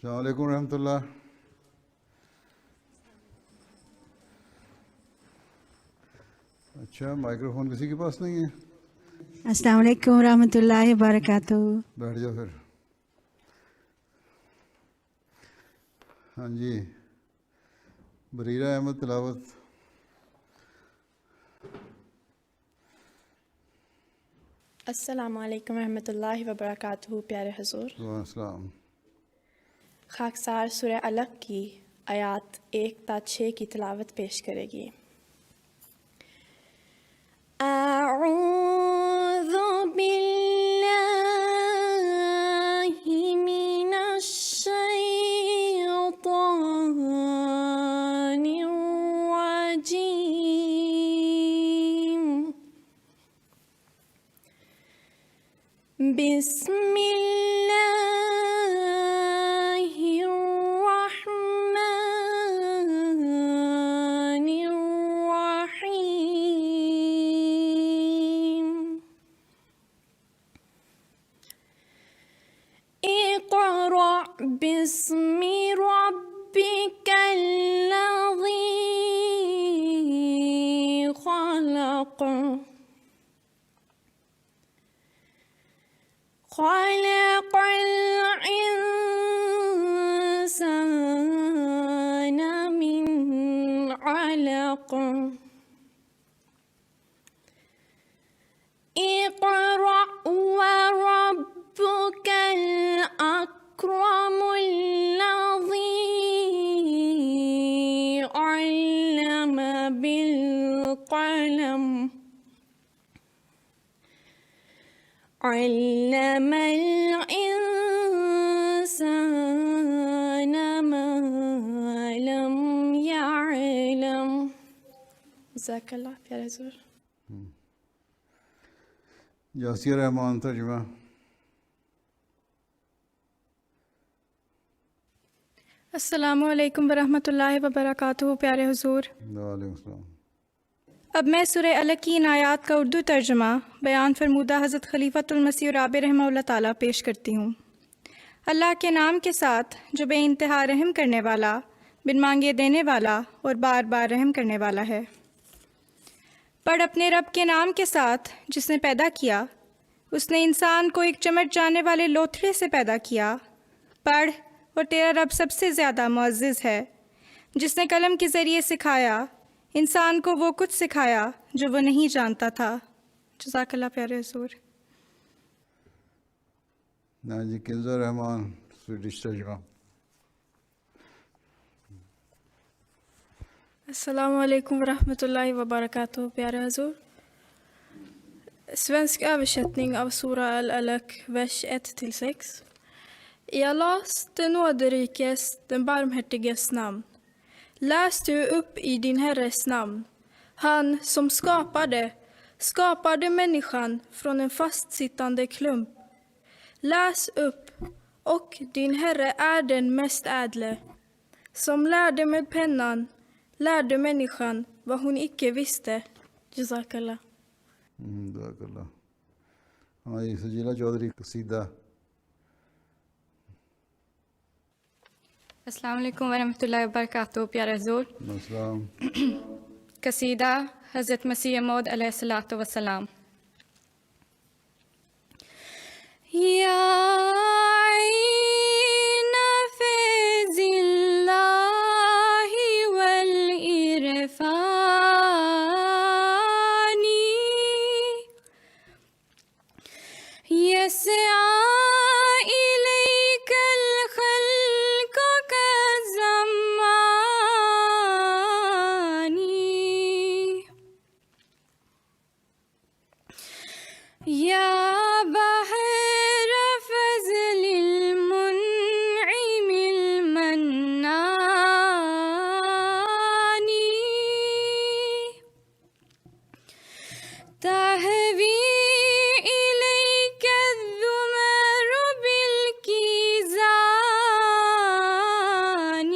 السلام علیکم ورحمۃ اللہ. اچھا مائکرو فون کسی کے پاس نہیں ہے؟ السلام علیکم ورحمۃ اللہ وبرکاتہ. بیٹھ جاؤ پھر. ہاں جی بریرہ احمد تلاوت. السلام علیکم ورحمۃ اللہ وبرکاتہ. پیارے حضور، وعلیکم السلام. خاکسار سورہ علق کی آیات 1 تا 6 کی تلاوت پیش کرے گی. اعوذ باللہ من الشیطان الرجیم. بسم اللہ الرحمن الرحیم. اقرأ باسم ربک الذی خلق. خلق الإنسان من علق. اقرأ وربك الأكرم الذي علم بالقلم. علم الإنسان ما لم يعلم. جزاک اللہ. پیارے حضور. یاسیہ رحمان ترجمہ. السلام علیکم ورحمۃ اللہ وبرکاتہ. پیارے حضور، وعلیکم السلام. اب میں سورہ علق کی ان آیات کا اردو ترجمہ بیان فرمودہ حضرت خلیفۃ المسیح رابع رحمہ اللہ تعالیٰ پیش کرتی ہوں. اللہ کے نام کے ساتھ جو بے انتہا رحم کرنے والا، بن مانگے دینے والا اور بار بار رحم کرنے والا ہے. پڑھ اپنے رب کے نام کے ساتھ جس نے پیدا کیا. اس نے انسان کو ایک چمٹ جانے والے لوتھڑے سے پیدا کیا. پڑھ اور تیرا رب سب سے زیادہ معزز ہے، جس نے قلم کے ذریعے سکھایا انسان کو وہ کچھ سکھایا جو وہ نہیں جانتا تھا. جزاک اللہ. پیارے حضور. ہاں جی کنزہ رحمان سویڈش ترجمہ. Assalamu alaikum warahmatullahi wabarakatuh. Pyara Hazur. Svensk översättning av Sura al-Alaq, vers 1-6. I Allahs, den nåderikes, den barmhärtiges namn. Läs du upp i din Herres namn. Han som skapade människan från en fastsittande klump. Läs upp, och din Herre är den mest ädle, som lärde med pennan, lärde människan vad hon icke visste. Jazakallah. جزاک اللہ. ہاں جی سجیلہ چودھری قصیدہ. السلام علیکم ورحمۃ اللہ وبرکاتہ. پیارے حضور، السلام. قصیدہ حضرت مسیح موعود علیہ الصلاۃ والسلام. یا عین فیض اللہ والعرفان یسعی الیک الخلق کالزمان. یا بحر فضل المنعم المنان تهوی إليك الذمر بالكيزان.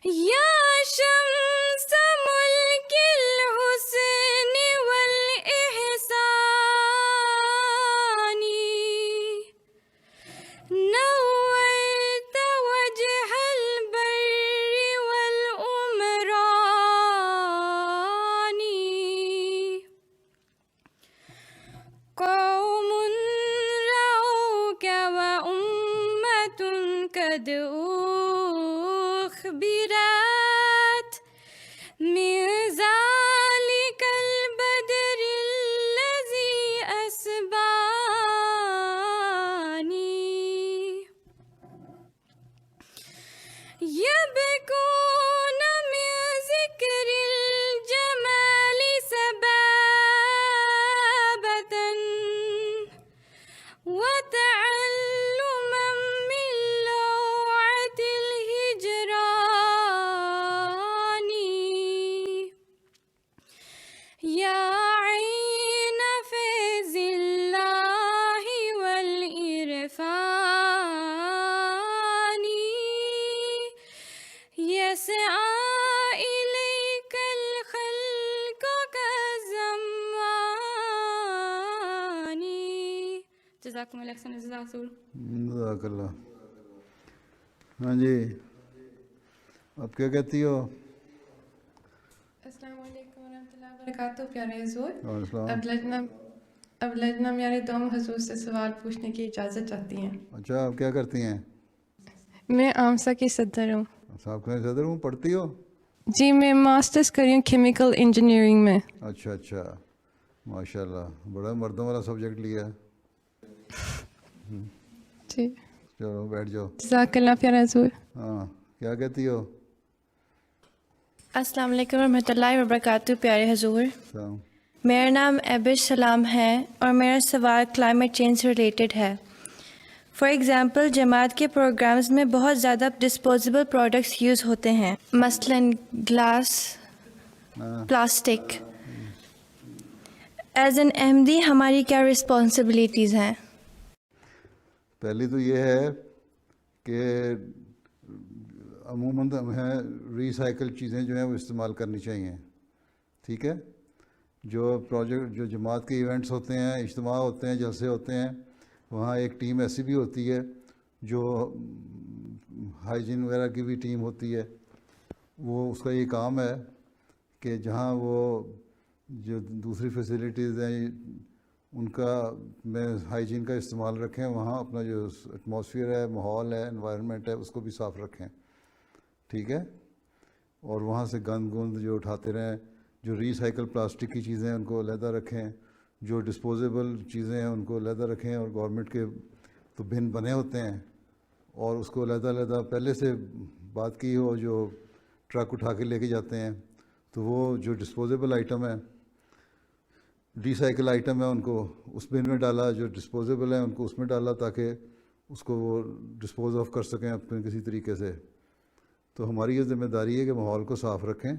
يا شمس ملك الحسن والإحسان قد أخبرت من ذلك البدر الذي أسباني يبكون من ذكر الجمال سبابة وتعلما من لوعة الهجران يا عين فيض الله والإرفان يسعى إليك الخلق كالزمان. جزاكم الله خيرا جزاك الله. جزاک اللہ. ہاں جی اب کیا کہتی ہو؟ السلام علیکم ورحمۃ اللہ وبرکاتہ. پیارے حضور، السلام. اب لجنہ میارے دوم حضور سے سوال پوچھنے کی اجازت چاہتی ہیں. اچھا آپ کیا کرتی ہیں؟ میں آمسا کی صدر ہوں. صاحب کا صدر ہوں. پڑھتی ہو؟ جی میں ماسٹرز کری ہوں کیمیکل انجینئرنگ میں. اچھا اچھا ماشاء اللہ بڑا مردوں والا سبجیکٹ لیا ہے. جی چلو بیٹھ جاؤ. جزاک اللہ پیارے حضور. ہاں کیا کہتی ہو؟ السلام علیکم ورحمۃ اللہ وبرکاتہ. پیارے حضور، سلام. میرا نام عبد سلام ہے اور میرا سوال کلائمیٹ چینج سے ریلیٹڈ ہے. فار ایگزامپل جماعت کے پروگرامز میں بہت زیادہ ڈسپوزیبل پروڈکٹس یوز ہوتے ہیں، مثلاً گلاس، پلاسٹک. ایز این احمدی ہماری کیا رسپانسبلٹیز ہیں؟ پہلی تو یہ ہے کہ عموماً ہمیں ریسائیکل چیزیں جو ہیں وہ استعمال کرنی چاہیے. ٹھیک ہے. جو پروجیکٹ جو جماعت کے ایونٹس ہوتے ہیں، اجتماع ہوتے ہیں، جلسے ہوتے ہیں، وہاں ایک ٹیم ایسی بھی ہوتی ہے جو ہائیجین وغیرہ کی بھی ٹیم ہوتی ہے. وہ اس کا یہ کام ہے کہ جہاں وہ جو دوسری فیسلٹیز ہیں ان کا میں ہائیجین کا استعمال رکھیں. وہاں اپنا جو ایٹماسفیئر ہے، ماحول ہے، انوائرمنٹ ہے، اس کو بھی صاف رکھیں. ٹھیک ہے. اور وہاں سے گند جو اٹھاتے رہیں. جو ریسائیکل پلاسٹک کی چیزیں ہیں ان کو علیحدہ رکھیں. جو ڈسپوزیبل چیزیں ہیں ان کو علیحدہ رکھیں. اور گورنمنٹ کے تو بن بنے ہوتے ہیں اور اس کو علیحدہ پہلے سے بات کی ہو. جو ٹرک اٹھا کے لے کے جاتے ہیں تو وہ جو ڈسپوزیبل آئٹم ہے، ریسائیکل آئٹم ہے، ان کو اس بن میں ڈالا. جو ڈسپوزیبل ہیں ان کو اس میں ڈالا تاکہ اس کو وہ ڈسپوز آف کر سکیں اپنے کسی طریقے سے. تو ہماری یہ ذمہ داری ہے کہ ماحول کو صاف رکھیں،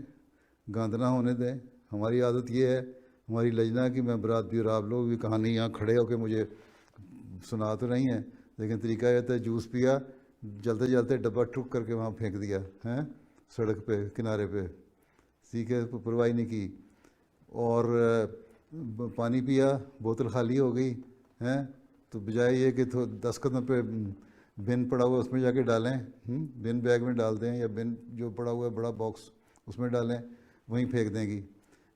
گند نہ ہونے دیں. ہماری عادت یہ ہے ہماری لجنہ کی ممبرات بھی اور آپ لوگ بھی کہانی یہاں کھڑے ہو کے مجھے سنا تو نہیں ہے، لیکن طریقہ یہ تھا جوس پیا، جلتے ڈبہ ٹھک کر کے وہاں پھینک دیا ہیں سڑک پہ کنارے پہ. ٹھیک ہے. پرواہی نہیں کی. اور پانی پیا، بوتل خالی ہو گئی ہیں تو بجائے یہ کہ 10 قدم پہ بن پڑا ہوا اس میں جا کے ڈالیں، بن بیگ میں ڈال دیں یا بن جو پڑا ہوا ہے بڑا باکس اس میں ڈالیں، وہیں پھینک دیں گی.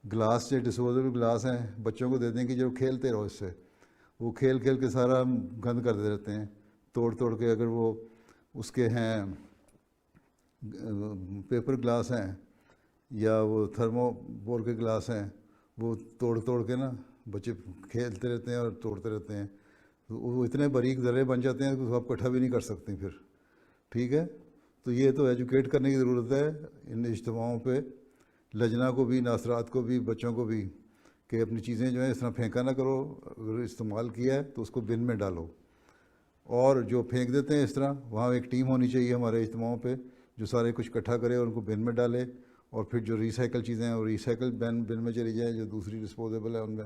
گلاس جو ڈسپوزیبل گلاس ہیں بچوں کو دے دیں گی جو کھیلتے رہو اس سے. وہ کھیل کے سارا گند کر دے رہتے ہیں توڑ کے. اگر وہ اس کے ہیں پیپر گلاس ہیں یا وہ تھرمو بول کے گلاس ہیں، وہ توڑ کے نا بچے کھیلتے رہتے ہیں اور توڑتے رہتے ہیں. وہ اتنے باریک ذرے بن جاتے ہیں کہ آپ اکٹھا بھی نہیں کر سکتے پھر. ٹھیک ہے. تو یہ تو ایجوکیٹ کرنے کی ضرورت ہے ان اجتماعوں پہ، لجنہ کو بھی، ناصرات کو بھی، بچوں کو بھی، کہ اپنی چیزیں جو ہیں اس طرح پھینکا نہ کرو. اگر استعمال کیا ہے تو اس کو بن میں ڈالو. اور جو پھینک دیتے ہیں اس طرح، وہاں ایک ٹیم ہونی چاہیے ہمارے اجتماعوں پہ جو سارے کچھ اکٹھا کرے اور ان کو بن میں ڈالے. اور پھر جو ریسائیکل چیزیں ہیں وہ ریسائیکل بن میں چلی جائیں. جو دوسری ڈسپوزیبل ہے ان میں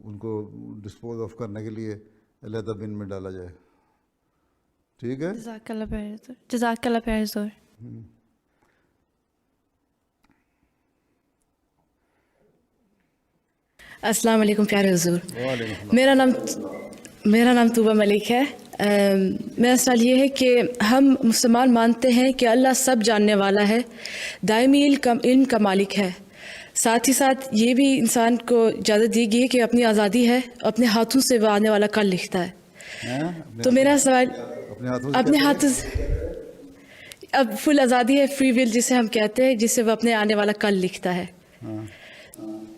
ان کو ڈسپوز آف کرنے کے لیے علیحدہ بن میں ڈالا جائے. ٹھیک ہے. جزاک اللہ پیارے حضور. جزاک اللہ پیارے حضور. السلام علیکم پیارے حضور. وعلیکم میرا نام طوبہ ملک ہے. میرا سوال یہ ہے کہ ہم مسلمان مانتے ہیں کہ اللہ سب جاننے والا ہے، دائمی علم کا مالک ہے. ساتھ ہی ساتھ یہ بھی انسان کو اجازت دی گئی ہے کہ اپنی آزادی ہے، اپنے ہاتھوں سے وہ آنے والا کل لکھتا ہے. تو میرا سوال اپنے ہاتھوں اب فل آزادی ہے، فری ول جسے ہم کہتے ہیں، جسے وہ اپنے آنے والا کل لکھتا ہے.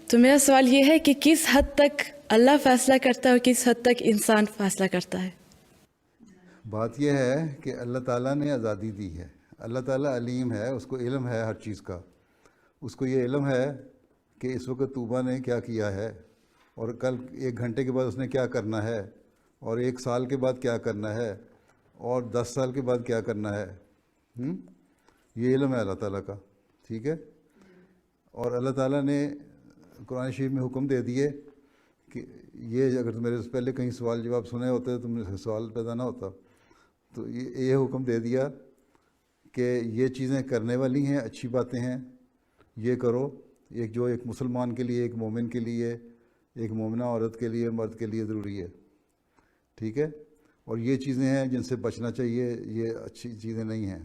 تو میرا سوال یہ ہے کہ کس حد تک اللہ فیصلہ کرتا ہے اور کس حد تک انسان فیصلہ کرتا ہے؟ بات یہ ہے کہ اللہ تعالیٰ نے آزادی دی ہے. اللہ تعالیٰ علیم ہے، اس کو علم ہے ہر چیز کا. اس کو یہ علم ہے کہ اس وقت طوبہ نے کیا کیا ہے، اور کل 1 گھنٹے کے بعد اس نے کیا کرنا ہے، اور 1 سال کے بعد کیا کرنا ہے، اور 10 سال کے بعد کیا کرنا ہے. یہ علم ہے اللہ تعالیٰ کا. ٹھیک ہے. اور اللہ تعالیٰ نے قرآن شریف میں حکم دے دیے کہ یہ، اگر میرے سے پہلے کہیں سوال جواب سنے ہوتے تو مجھے سوال پیدا نہ ہوتا. تو یہ حکم دے دیا کہ یہ چیزیں کرنے والی ہیں، اچھی باتیں ہیں، یہ کرو. ایک مسلمان کے لیے، ایک مومن کے لیے، ایک مومنہ عورت کے لیے، مرد کے لیے ضروری ہے. ٹھیک ہے. اور یہ چیزیں ہیں جن سے بچنا چاہیے، یہ اچھی چیزیں نہیں ہیں.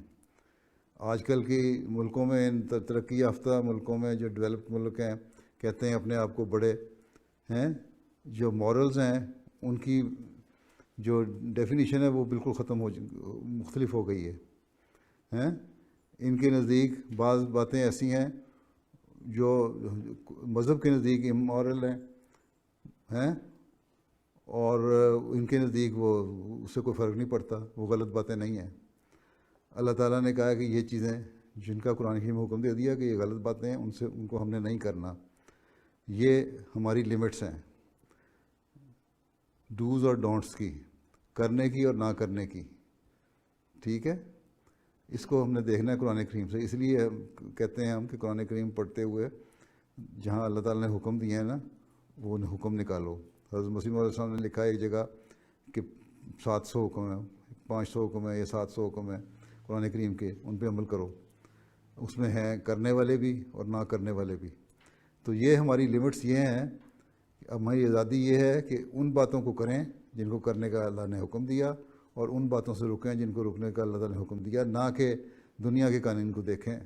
آج کل کی ملکوں میں، ترقی یافتہ ملکوں میں، جو ڈیولپ ملک ہیں، کہتے ہیں اپنے آپ کو بڑے ہیں، جو مورلز ہیں ان کی جو ڈیفینیشن ہے وہ بالکل مختلف ہو گئی ہے. ان کے نزدیک بعض باتیں ایسی ہیں جو مذہب کے نزدیک امورل ہیں، اور ان کے نزدیک وہ اس سے کوئی فرق نہیں پڑتا، وہ غلط باتیں نہیں ہیں. اللہ تعالیٰ نے کہا کہ یہ چیزیں جن کا قرآن کریم میں حکم دے دیا کہ یہ غلط باتیں ہیں، ان کو ہم نے نہیں کرنا. یہ ہماری لمٹس ہیں ڈوز اور ڈونٹس کی، کرنے کی اور نہ کرنے کی. ٹھیک ہے. اس کو ہم نے دیکھنا ہے قرآن کریم سے. اس لیے کہتے ہیں ہم کہ قرآن کریم پڑھتے ہوئے جہاں اللہ تعالیٰ نے حکم دیے ہیں نا، وہ حکم نکالو. حضرت مسیح علیہ السلام نے لکھا ہے ایک جگہ کہ 700 حکم ہیں، 500 حکم ہے یا 700 حکم ہے قرآن کریم کے، ان پہ عمل کرو. اس میں ہیں کرنے والے بھی اور نہ کرنے والے بھی. تو یہ ہماری لمٹس یہ ہیں. اب ہماری آزادی یہ ہے کہ ان باتوں کو کریں جن کو کرنے کا اللہ نے حکم دیا، اور ان باتوں سے رکیں جن کو رکنے کا اللہ تعالیٰ نے حکم دیا، نہ کہ دنیا کے قانون کو دیکھیں.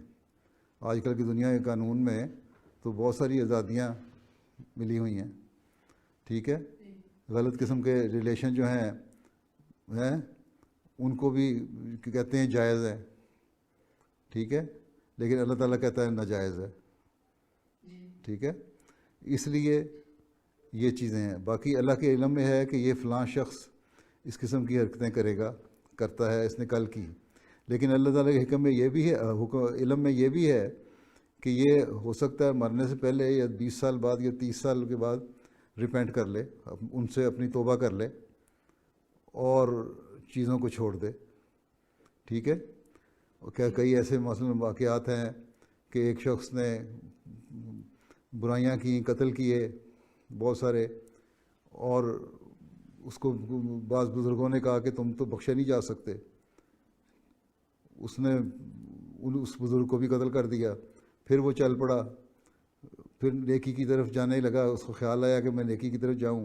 آج کل کی دنیا کے قانون میں تو بہت ساری آزادیاں ملی ہوئی ہیں. ٹھیک ہے. غلط قسم کے ریلیشن جو ہیں ان کو بھی کہتے ہیں جائز ہے. ٹھیک ہے. لیکن اللہ تعالیٰ کہتا ہے ناجائز ہے. ٹھیک ہے. اس لیے یہ چیزیں ہیں. باقی اللہ کے علم میں ہے کہ یہ فلاں شخص اس قسم کی حرکتیں کرتا ہے، اس نے کل کی. لیکن اللہ تعالیٰ کے حکم میں یہ بھی ہے، علم میں یہ بھی ہے کہ یہ ہو سکتا ہے مرنے سے پہلے یا 20 سال بعد یا 30 سال کے بعد ریپینٹ کر لے، ان سے اپنی توبہ کر لے اور چیزوں کو چھوڑ دے. ٹھیک ہے. اور کیا کئی ایسے مثلاً واقعات ہیں کہ ایک شخص نے برائیاں کیں، قتل کیے بہت سارے، اور اس کو بعض بزرگوں نے کہا کہ تم تو بخشے نہیں جا سکتے. اس نے اس بزرگ کو بھی قتل کر دیا. پھر وہ چل پڑا، پھر نیکی کی طرف جانے لگا. اس کو خیال آیا کہ میں نیکی کی طرف جاؤں.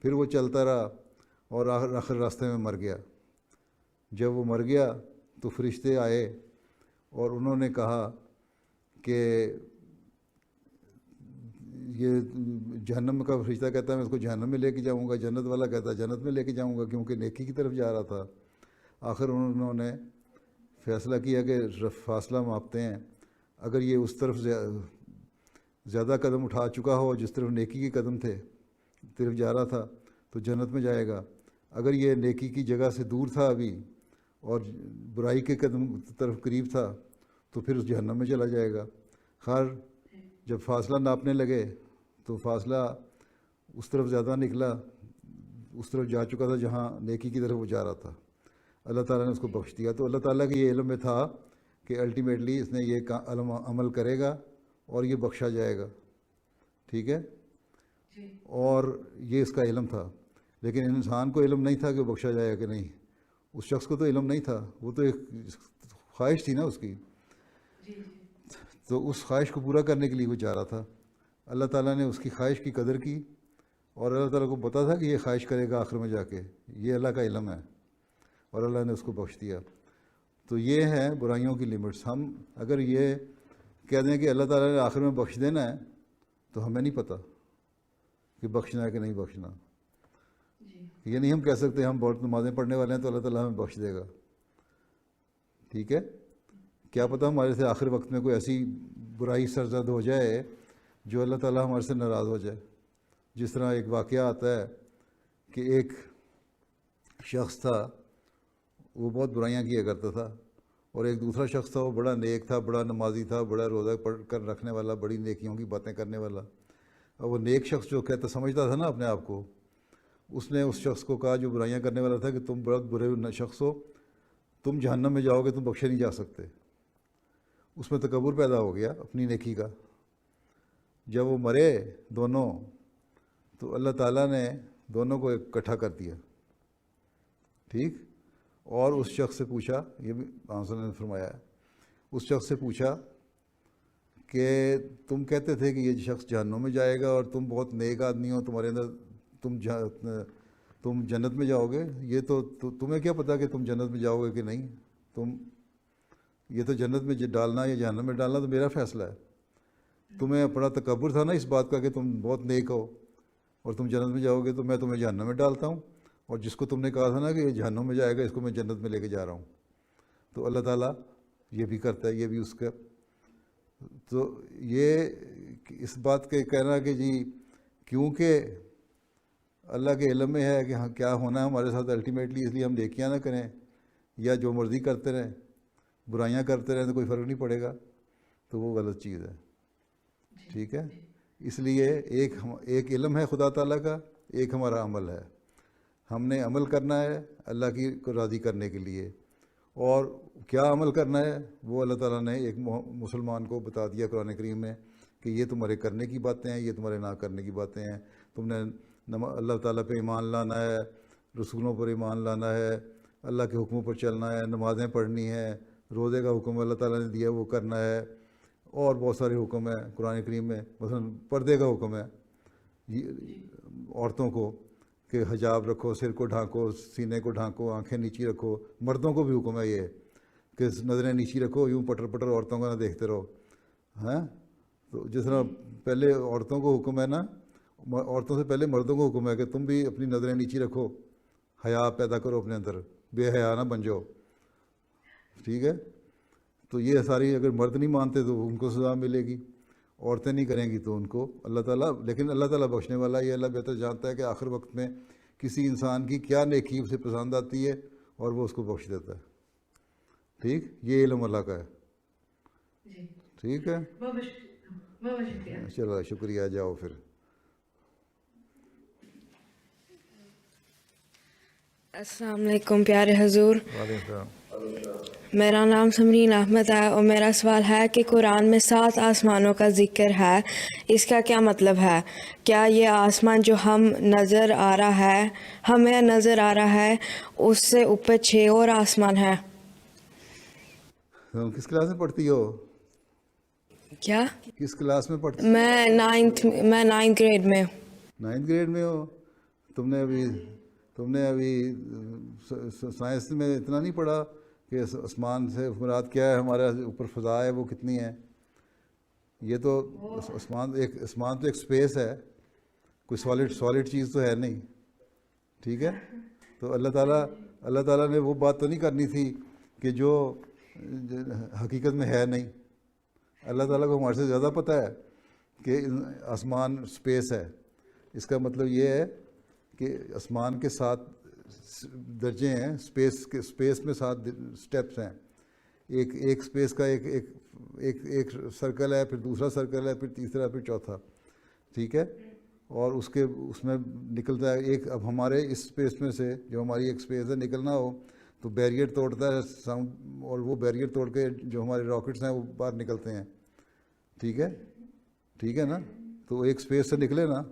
پھر وہ چلتا رہا اور آخر راستے میں مر گیا. جب وہ مر گیا تو فرشتے آئے اور انہوں نے کہا کہ یہ جہنم کا فرشتہ کہتا ہے میں اس کو جہنم میں لے کے جاؤں گا، جنت والا کہتا ہے جنت میں لے کے جاؤں گا، کیونکہ نیکی کی طرف جا رہا تھا. آخر انہوں نے فیصلہ کیا کہ فاصلہ ماپتے ہیں. اگر یہ اس طرف زیادہ قدم اٹھا چکا ہو جس طرف نیکی کے قدم تھے، طرف جا رہا تھا، تو جنت میں جائے گا. اگر یہ نیکی کی جگہ سے دور تھا ابھی اور برائی کے قدم طرف قریب تھا تو پھر اس جہنم میں چلا جائے گا. خیر جب فاصلہ ناپنے لگے تو فاصلہ اس طرف زیادہ نکلا، اس طرف جا چکا تھا جہاں نیکی کی طرف وہ جا رہا تھا. اللہ تعالیٰ نے اس کو بخش دیا. تو اللہ تعالیٰ کے یہ علم میں تھا کہ الٹیمیٹلی اس نے یہ عمل کرے گا اور یہ بخشا جائے گا. ٹھیک ہے. اور یہ اس کا علم تھا. لیکن انسان کو علم نہیں تھا کہ وہ بخشا جائے گا کہ نہیں. اس شخص کو تو علم نہیں تھا، وہ تو ایک خواہش تھی نا اس کی. تو اس خواہش کو پورا کرنے کے لیے وہ جا رہا تھا. اللہ تعالیٰ نے اس کی خواہش کی قدر کی اور اللہ تعالیٰ کو پتہ تھا کہ یہ خواہش کرے گا آخر میں جا کے. یہ اللہ کا علم ہے اور اللہ نے اس کو بخش دیا. تو یہ ہے برائیوں کی لمٹس. ہم اگر یہ کہہ دیں کہ اللہ تعالیٰ نے آخر میں بخش دینا ہے تو ہمیں نہیں پتہ کہ بخشنا ہے کہ نہیں بخشنا. یہ نہیں ہم کہہ سکتے ہم بہت نمازیں پڑھنے والے ہیں تو اللہ تعالیٰ ہمیں بخش دے گا. ٹھیک ہے. کیا پتہ ہمارے سے آخر وقت میں کوئی ایسی برائی سرزد ہو جائے جو اللہ تعالیٰ ہمارے سے ناراض ہو جائے. جس طرح ایک واقعہ آتا ہے کہ ایک شخص تھا, وہ بہت برائیاں کیا کرتا تھا, اور ایک دوسرا شخص تھا, وہ بڑا نیک تھا, بڑا نمازی تھا, بڑا روزہ پڑھ کر رکھنے والا, بڑی نیکیوں کی باتیں کرنے والا. اور وہ نیک شخص جو کہتا سمجھتا تھا نا اپنے آپ کو, اس نے اس شخص کو کہا جو برائیاں کرنے والا تھا کہ تم بہت برے شخص ہو, تم جہنم میں جاؤ گے, تم بخشے نہیں جا سکتے. اس میں تکبر پیدا ہو گیا اپنی نیکی کا. جب وہ مرے دونوں, تو اللہ تعالیٰ نے دونوں کو اکٹھا کر دیا, ٹھیک. اور اس شخص سے پوچھا, یہ بھی آنسر نے فرمایا ہے, اس شخص سے پوچھا کہ تم کہتے تھے کہ یہ شخص جہنم میں جائے گا اور تم بہت نیک آدمی ہو, تمہارے اندر تم جنت میں جاؤ گے, یہ تو تمہیں کیا پتہ کہ تم جنت میں جاؤ گے کہ نہیں, یہ تو جنت میں ڈالنا یا جہنم میں ڈالنا تو میرا فیصلہ ہے. تمہیں بڑا تکبر تھا نا اس بات کا کہ تم بہت نیک ہو اور تم جنت میں جاؤ گے, تو میں تمہیں جہنم میں ڈالتا ہوں, اور جس کو تم نے کہا تھا نا کہ یہ جہنم میں جائے گا, اس کو میں جنت میں لے کے جا رہا ہوں. تو اللہ تعالیٰ یہ بھی کرتا ہے, یہ بھی اس کا. تو یہ اس بات کے کہنا کہ جی کیونکہ اللہ کے علم میں ہے کہ ہاں کیا ہونا ہے ہمارے ساتھ الٹیمیٹلی, اس لیے ہم نیکیاں نہ کریں یا جو مرضی کرتے رہیں, برائیاں کرتے رہیں تو کوئی فرق نہیں پڑے گا, تو وہ غلط چیز ہے, ٹھیک ہے. اس لیے ایک علم ہے خدا تعالیٰ کا, ایک ہمارا عمل ہے. ہم نے عمل کرنا ہے اللہ کی کو راضی کرنے کے لیے, اور کیا عمل کرنا ہے وہ اللہ تعالیٰ نے ایک مسلمان کو بتا دیا قرآن کریم میں کہ یہ تمہارے کرنے کی باتیں ہیں, یہ تمہارے نہ کرنے کی باتیں ہیں. تم نے اللہ تعالیٰ پہ ایمان لانا ہے, رسولوں پر ایمان لانا ہے, اللہ کے حکموں پر چلنا ہے, نمازیں پڑھنی ہیں, روزے کا حکم اللہ تعالیٰ نے دیا وہ کرنا ہے, اور بہت سارے حکم ہیں قرآن کریم میں. مثلا پردے کا حکم ہے عورتوں کو کہ حجاب رکھو, سر کو ڈھانکو, سینے کو ڈھانکو, آنکھیں نیچی رکھو. مردوں کو بھی حکم ہے یہ کہ نظریں نیچی رکھو, یوں پٹر پٹر عورتوں کا نہ دیکھتے رہو. ہاں, تو جس طرح پہلے عورتوں کو حکم ہے نا, عورتوں سے پہلے مردوں کو حکم ہے کہ تم بھی اپنی نظریں نیچی رکھو, حیا پیدا کرو اپنے اندر, بے حیا نہ بن جاؤ, ٹھیک ہے. تو یہ ساری اگر مرد نہیں مانتے تو ان کو سزا ملے گی, عورتیں نہیں کریں گی تو ان کو اللہ تعالیٰ. لیکن اللہ تعالیٰ بخشنے والا, یہ اللہ بہتر جانتا ہے کہ آخر وقت میں کسی انسان کی کیا نیکی اسے پسند آتی ہے اور وہ اس کو بخش دیتا ہے, ٹھیک. یہ علم اللہ کا ہے, ٹھیک ہے. چلو شکریہ, جاؤ پھر. السلام علیکم پیارے حضور. وعلیکم السلام. میرا نام سمرین احمد ہے اور میرا سوال ہے کہ قرآن میں 7 آسمانوں کا ذکر ہے, اس کا کیا مطلب ہے؟ کیا یہ آسمان جو ہمیں نظر آ رہا ہے اس سے اوپر 6 اور آسمان ہے؟ کس کلاس میں پڑھتی ہو؟ کیا کس کلاس میں پڑھتی؟ میں 9th گریڈ میں. 9th گریڈ میں ہو. تم نے ابھی سائنس میں اتنا نہیں پڑھا کہ آسمان سے مراد کیا ہے, ہمارے اوپر فضا ہے وہ کتنی ہے. یہ تو آسمان تو ایک اسپیس ہے, کوئی سالڈ چیز تو ہے نہیں, ٹھیک ہے. تو اللہ تعالیٰ نے وہ بات تو نہیں کرنی تھی کہ جو حقیقت میں ہے نہیں. اللہ تعالیٰ کو ہمارے سے زیادہ پتہ ہے کہ آسمان اسپیس ہے. اس کا مطلب یہ ہے کہ آسمان کے 7 درجے ہیں, اسپیس میں 7 اسٹیپس ہیں. ایک اسپیس کا ایک سرکل ہے, پھر دوسرا سرکل ہے, پھر تیسرا, پھر چوتھا, ٹھیک ہے. اور اس میں نکلتا ہے ایک. اب ہمارے اس اسپیس میں سے جو ہماری ایک اسپیس ہے نکلنا ہو تو بیریئر توڑتا ہے ساؤنڈ, اور وہ بیریئر توڑ کے جو ہمارے راکٹس ہیں وہ باہر نکلتے ہیں, ٹھیک ہے نا. تو ایک اسپیس سے نکلے نا,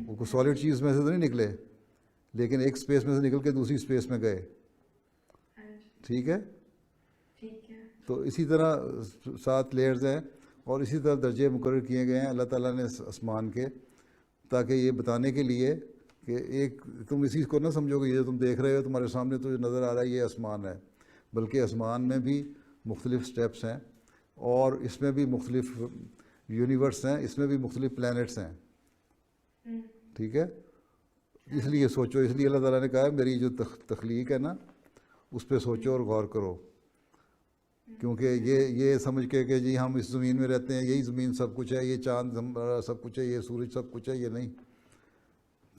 وہ کوئی سالڈ چیز میں سے تو نہیں نکلے, لیکن ایک اسپیس میں سے نکل کے دوسری اسپیس میں گئے, ٹھیک ہے. تو اسی طرح 7 لیئرز ہیں اور اسی طرح درجے مقرر کیے گئے ہیں اللہ تعالیٰ نے آسمان کے, تاکہ یہ بتانے کے لیے کہ ایک تم اسی کو نہ سمجھو کہ یہ تم دیکھ رہے ہو تمہارے سامنے تو جو نظر آ رہا ہے یہ آسمان ہے, بلکہ آسمان میں بھی مختلف سٹیپس ہیں, اور اس میں بھی مختلف یونیورس ہیں, اس میں بھی مختلف پلانٹس ہیں, ٹھیک ہے. اس لیے سوچو, اس لیے اللہ تعالیٰ نے کہا ہے میری جو تخلیق ہے نا اس پہ سوچو اور غور کرو. کیونکہ یہ سمجھ کے کہ جی ہم اس زمین میں رہتے ہیں، یہی زمین سب کچھ ہے، یہ چاند سب کچھ ہے، یہ سورج سب کچھ ہے، یہ نہیں،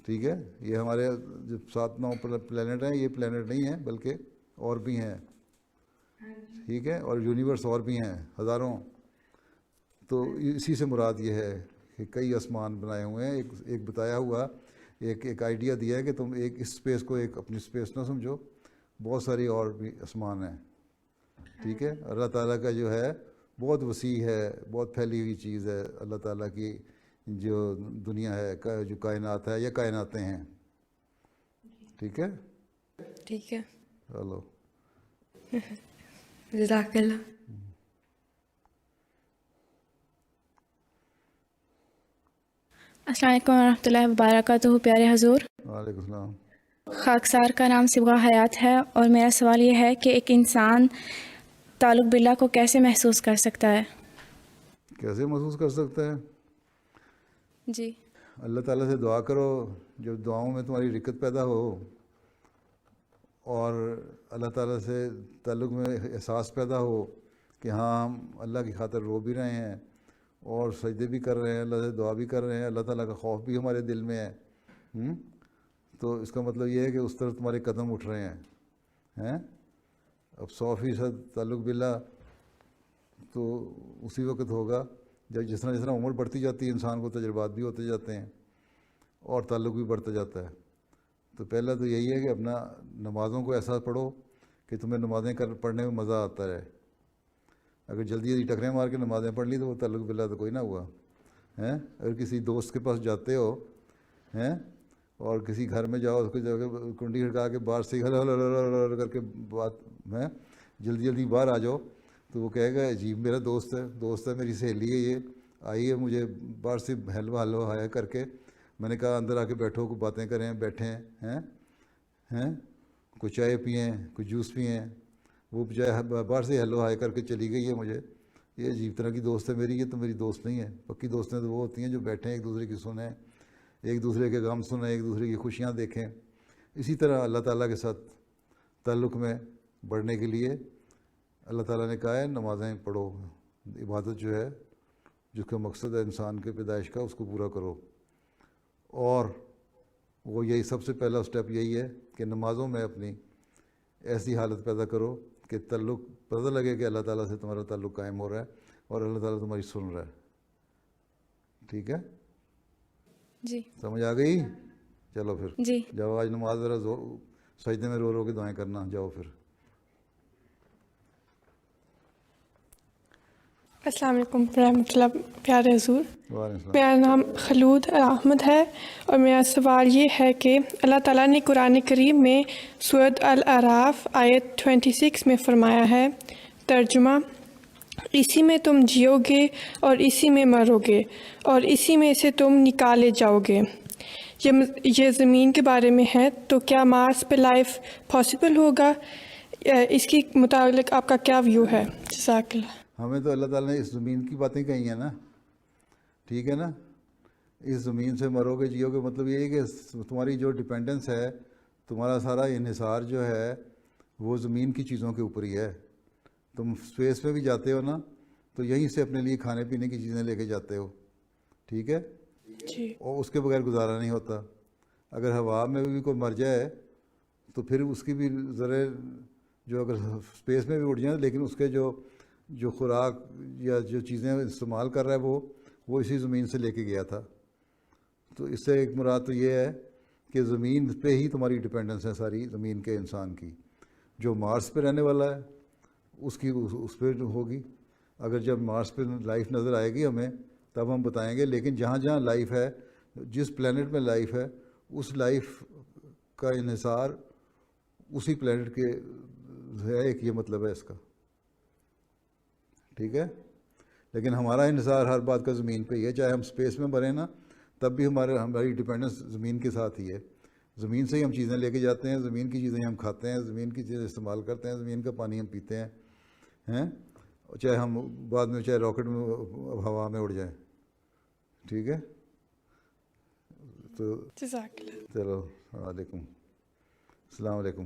ٹھیک ہے؟ یہ ہمارے جو 7-9 پلینٹ ہیں، یہ پلینٹ نہیں ہیں بلکہ اور بھی ہیں، ٹھیک ہے؟ اور یونیورس اور بھی ہیں ہزاروں. تو اسی سے مراد یہ ہے کہ کئی آسمان بنائے ہوئے ہیں. ایک بتایا ہوا ایک آئیڈیا دیا ہے کہ تم ایک اس اسپیس کو ایک اپنی اسپیس نہ سمجھو، بہت ساری اور بھی آسمان ہیں، ٹھیک ہے؟ اللہ تعالیٰ کا جو ہے بہت وسیع ہے، بہت پھیلی ہوئی چیز ہے اللہ تعالیٰ کی جو دنیا ہے، جو کائنات ہے یا کائناتیں ہیں، ٹھیک ہے؟ ٹھیک ہے. چلو جزاک اللہ. السلام علیکم ورحمۃ اللہ وبرکاتہ. پیارے حضور، وعلیکم السلام. خاکسار کا نام صبغہ حیات ہے، اور میرا سوال یہ ہے کہ ایک انسان تعلق باللہ کو کیسے محسوس کر سکتا ہے؟ کیسے محسوس کر سکتا ہے؟ جی. اللہ تعالیٰ سے دعا کرو، جب دعاؤں میں تمہاری رکت پیدا ہو اور اللہ تعالیٰ سے تعلق میں احساس پیدا ہو کہ ہاں ہم اللہ کی خاطر رو بھی رہے ہیں اور سجدے بھی کر رہے ہیں، اللہ سے دعا بھی کر رہے ہیں، اللہ تعالیٰ کا خوف بھی ہمارے دل میں ہے، تو اس کا مطلب یہ ہے کہ اس طرف تمہارے قدم اٹھ رہے ہیں. اب 100% تعلق باللہ تو اسی وقت ہوگا جب جس طرح عمر بڑھتی جاتی ہے انسان کو تجربات بھی ہوتے جاتے ہیں اور تعلق بھی بڑھتا جاتا ہے. تو پہلا تو یہی ہے کہ اپنا نمازوں کو ایسا پڑھو کہ تمہیں نمازیں پڑھنے میں مزہ آتا رہے. اگر جلدی ٹکریں مار کے نمازیں پڑھ لی تو وہ تعلق باللہ تو کوئی نہ ہوا. اگر کسی دوست کے پاس جاتے ہو اور کسی گھر میں جاؤ، اس کو جا کے کنڈی کھڑکا کے باہر سے ہل کر کے بات جلدی باہر آ جاؤ، تو وہ کہے گا عجیب میرا دوست ہے میری سہیلی ہے، یہ آئی ہے مجھے باہر سے حلوہ ہایا کر کے. میں نے کہا اندر آ کے بیٹھو، کوئی باتیں کریں، بیٹھیں کوئی چائے پئیں، کوئی جوس پئیں. وہ بجائے باہر سے ہیلو ہائی کر کے چلی گئی ہے. مجھے یہ عجیب طرح کی دوست ہے میری، یہ تو میری دوست نہیں ہے. پکی دوستیں تو وہ ہوتی ہیں جو بیٹھیں، ایک دوسرے کی سنیں، ایک دوسرے کے غم سنیں، ایک دوسرے کی خوشیاں دیکھیں. اسی طرح اللہ تعالیٰ کے ساتھ تعلق میں بڑھنے کے لیے اللہ تعالیٰ نے کہا ہے نمازیں پڑھو، عبادت جو ہے جس کا مقصد ہے انسان کے پیدائش کا، اس کو پورا کرو. اور وہ یہی سب سے پہلا سٹیپ یہی ہے کہ نمازوں میں اپنی ایسی حالت پیدا کرو کہ تعلق پتہ لگے کہ اللہ تعالیٰ سے تمہارا تعلق قائم ہو رہا ہے اور اللہ تعالیٰ تمہاری سن رہا ہے. ٹھیک ہے؟ جی. سمجھ آ گئی؟ چلو پھر جی. جاؤ آج نماز ذرا سجدے میں رو کے دعائیں کرنا. جاؤ پھر. السلام علیکم ورحمۃ اللہ. پیارے حضور، وعلیکم السلام. میرا نام خلود احمد ہے، اور میرا سوال یہ ہے کہ اللہ تعالیٰ نے قرآن کریم میں سورۃ الاعراف آیت 26 میں فرمایا ہے، ترجمہ: اسی میں تم جیو گے اور اسی میں مرو گے اور اسی میں سے تم نکالے جاؤ گے. یہ زمین کے بارے میں ہے، تو کیا مارس پہ لائف پاسبل ہوگا؟ اس کی متعلق آپ کا کیا ویو ہے؟ جزاک اللہ. ہمیں تو اللہ تعالیٰ نے اس زمین کی باتیں کہی ہیں نا، ٹھیک ہے نا؟ اس زمین سے مرو گے جیو گے، مطلب یہ ہے کہ تمہاری جو ڈپینڈنس ہے، تمہارا سارا انحصار جو ہے وہ زمین کی چیزوں کے اوپر ہی ہے. تم اسپیس میں بھی جاتے ہو نا، تو یہیں سے اپنے لیے کھانے پینے کی چیزیں لے کے جاتے ہو، ٹھیک ہے؟ جی. اور اس کے بغیر گزارا نہیں ہوتا. اگر ہوا میں بھی کوئی مر جائے تو پھر اس کی بھی ذرے جو اگر اسپیس میں بھی اڑ جائیں، لیکن اس کے جو خوراک یا جو چیزیں استعمال کر رہا ہے وہ اسی زمین سے لے کے گیا تھا. تو اس سے ایک مراد تو یہ ہے کہ زمین پہ ہی تمہاری ڈپینڈنس ہے ساری زمین کے انسان کی. جو مارس پہ رہنے والا ہے اس کی اس پہ ہوگی. اگر جب مارس پہ لائف نظر آئے گی ہمیں تب ہم بتائیں گے. لیکن جہاں جہاں لائف ہے، جس پلینٹ میں لائف ہے، اس لائف کا انحصار اسی پلینٹ کے ہے. ایک یہ مطلب ہے اس کا، ٹھیک ہے؟ لیکن ہمارا انحصار ہر بات کا زمین پہ ہی ہے. چاہے ہم اسپیس میں بھریں نا، تب بھی ہماری ڈپینڈنس زمین کے ساتھ ہی ہے. زمین سے ہی ہم چیزیں لے کے جاتے ہیں، زمین کی چیزیں ہم کھاتے ہیں، زمین کی چیزیں استعمال کرتے ہیں، زمین کا پانی ہم پیتے ہیں، چاہے ہم بعد میں چاہے راکٹ میں ہوا میں اڑ جائیں. ٹھیک ہے؟ تو جزاک اللہ. چلو علیکم السلام علیکم.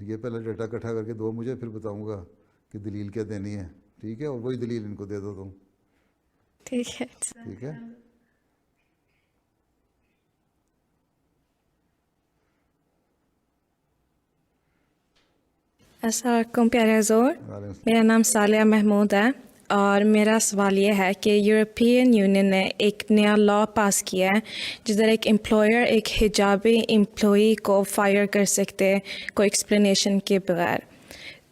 یہ پہلے ڈیٹا اکٹھا کر کے دو مجھے، پھر بتاؤں گا کہ دلیل کیا دینی ہے، ٹھیک ہے؟ اور وہی دلیل ان کو دے دو تم، ٹھیک ہے. ٹھیک ہے؟ السلام علیکم پیارے حضور، میرا نام صالحہ محمود ہے اور میرا سوال یہ ہے کہ یورپین یونین نے ایک نیا لا پاس کیا ہے جدھر ایک امپلائر ایک حجابی امپلائی کو فائر کر سکتے کوئی ایکسپلینیشن کے بغیر.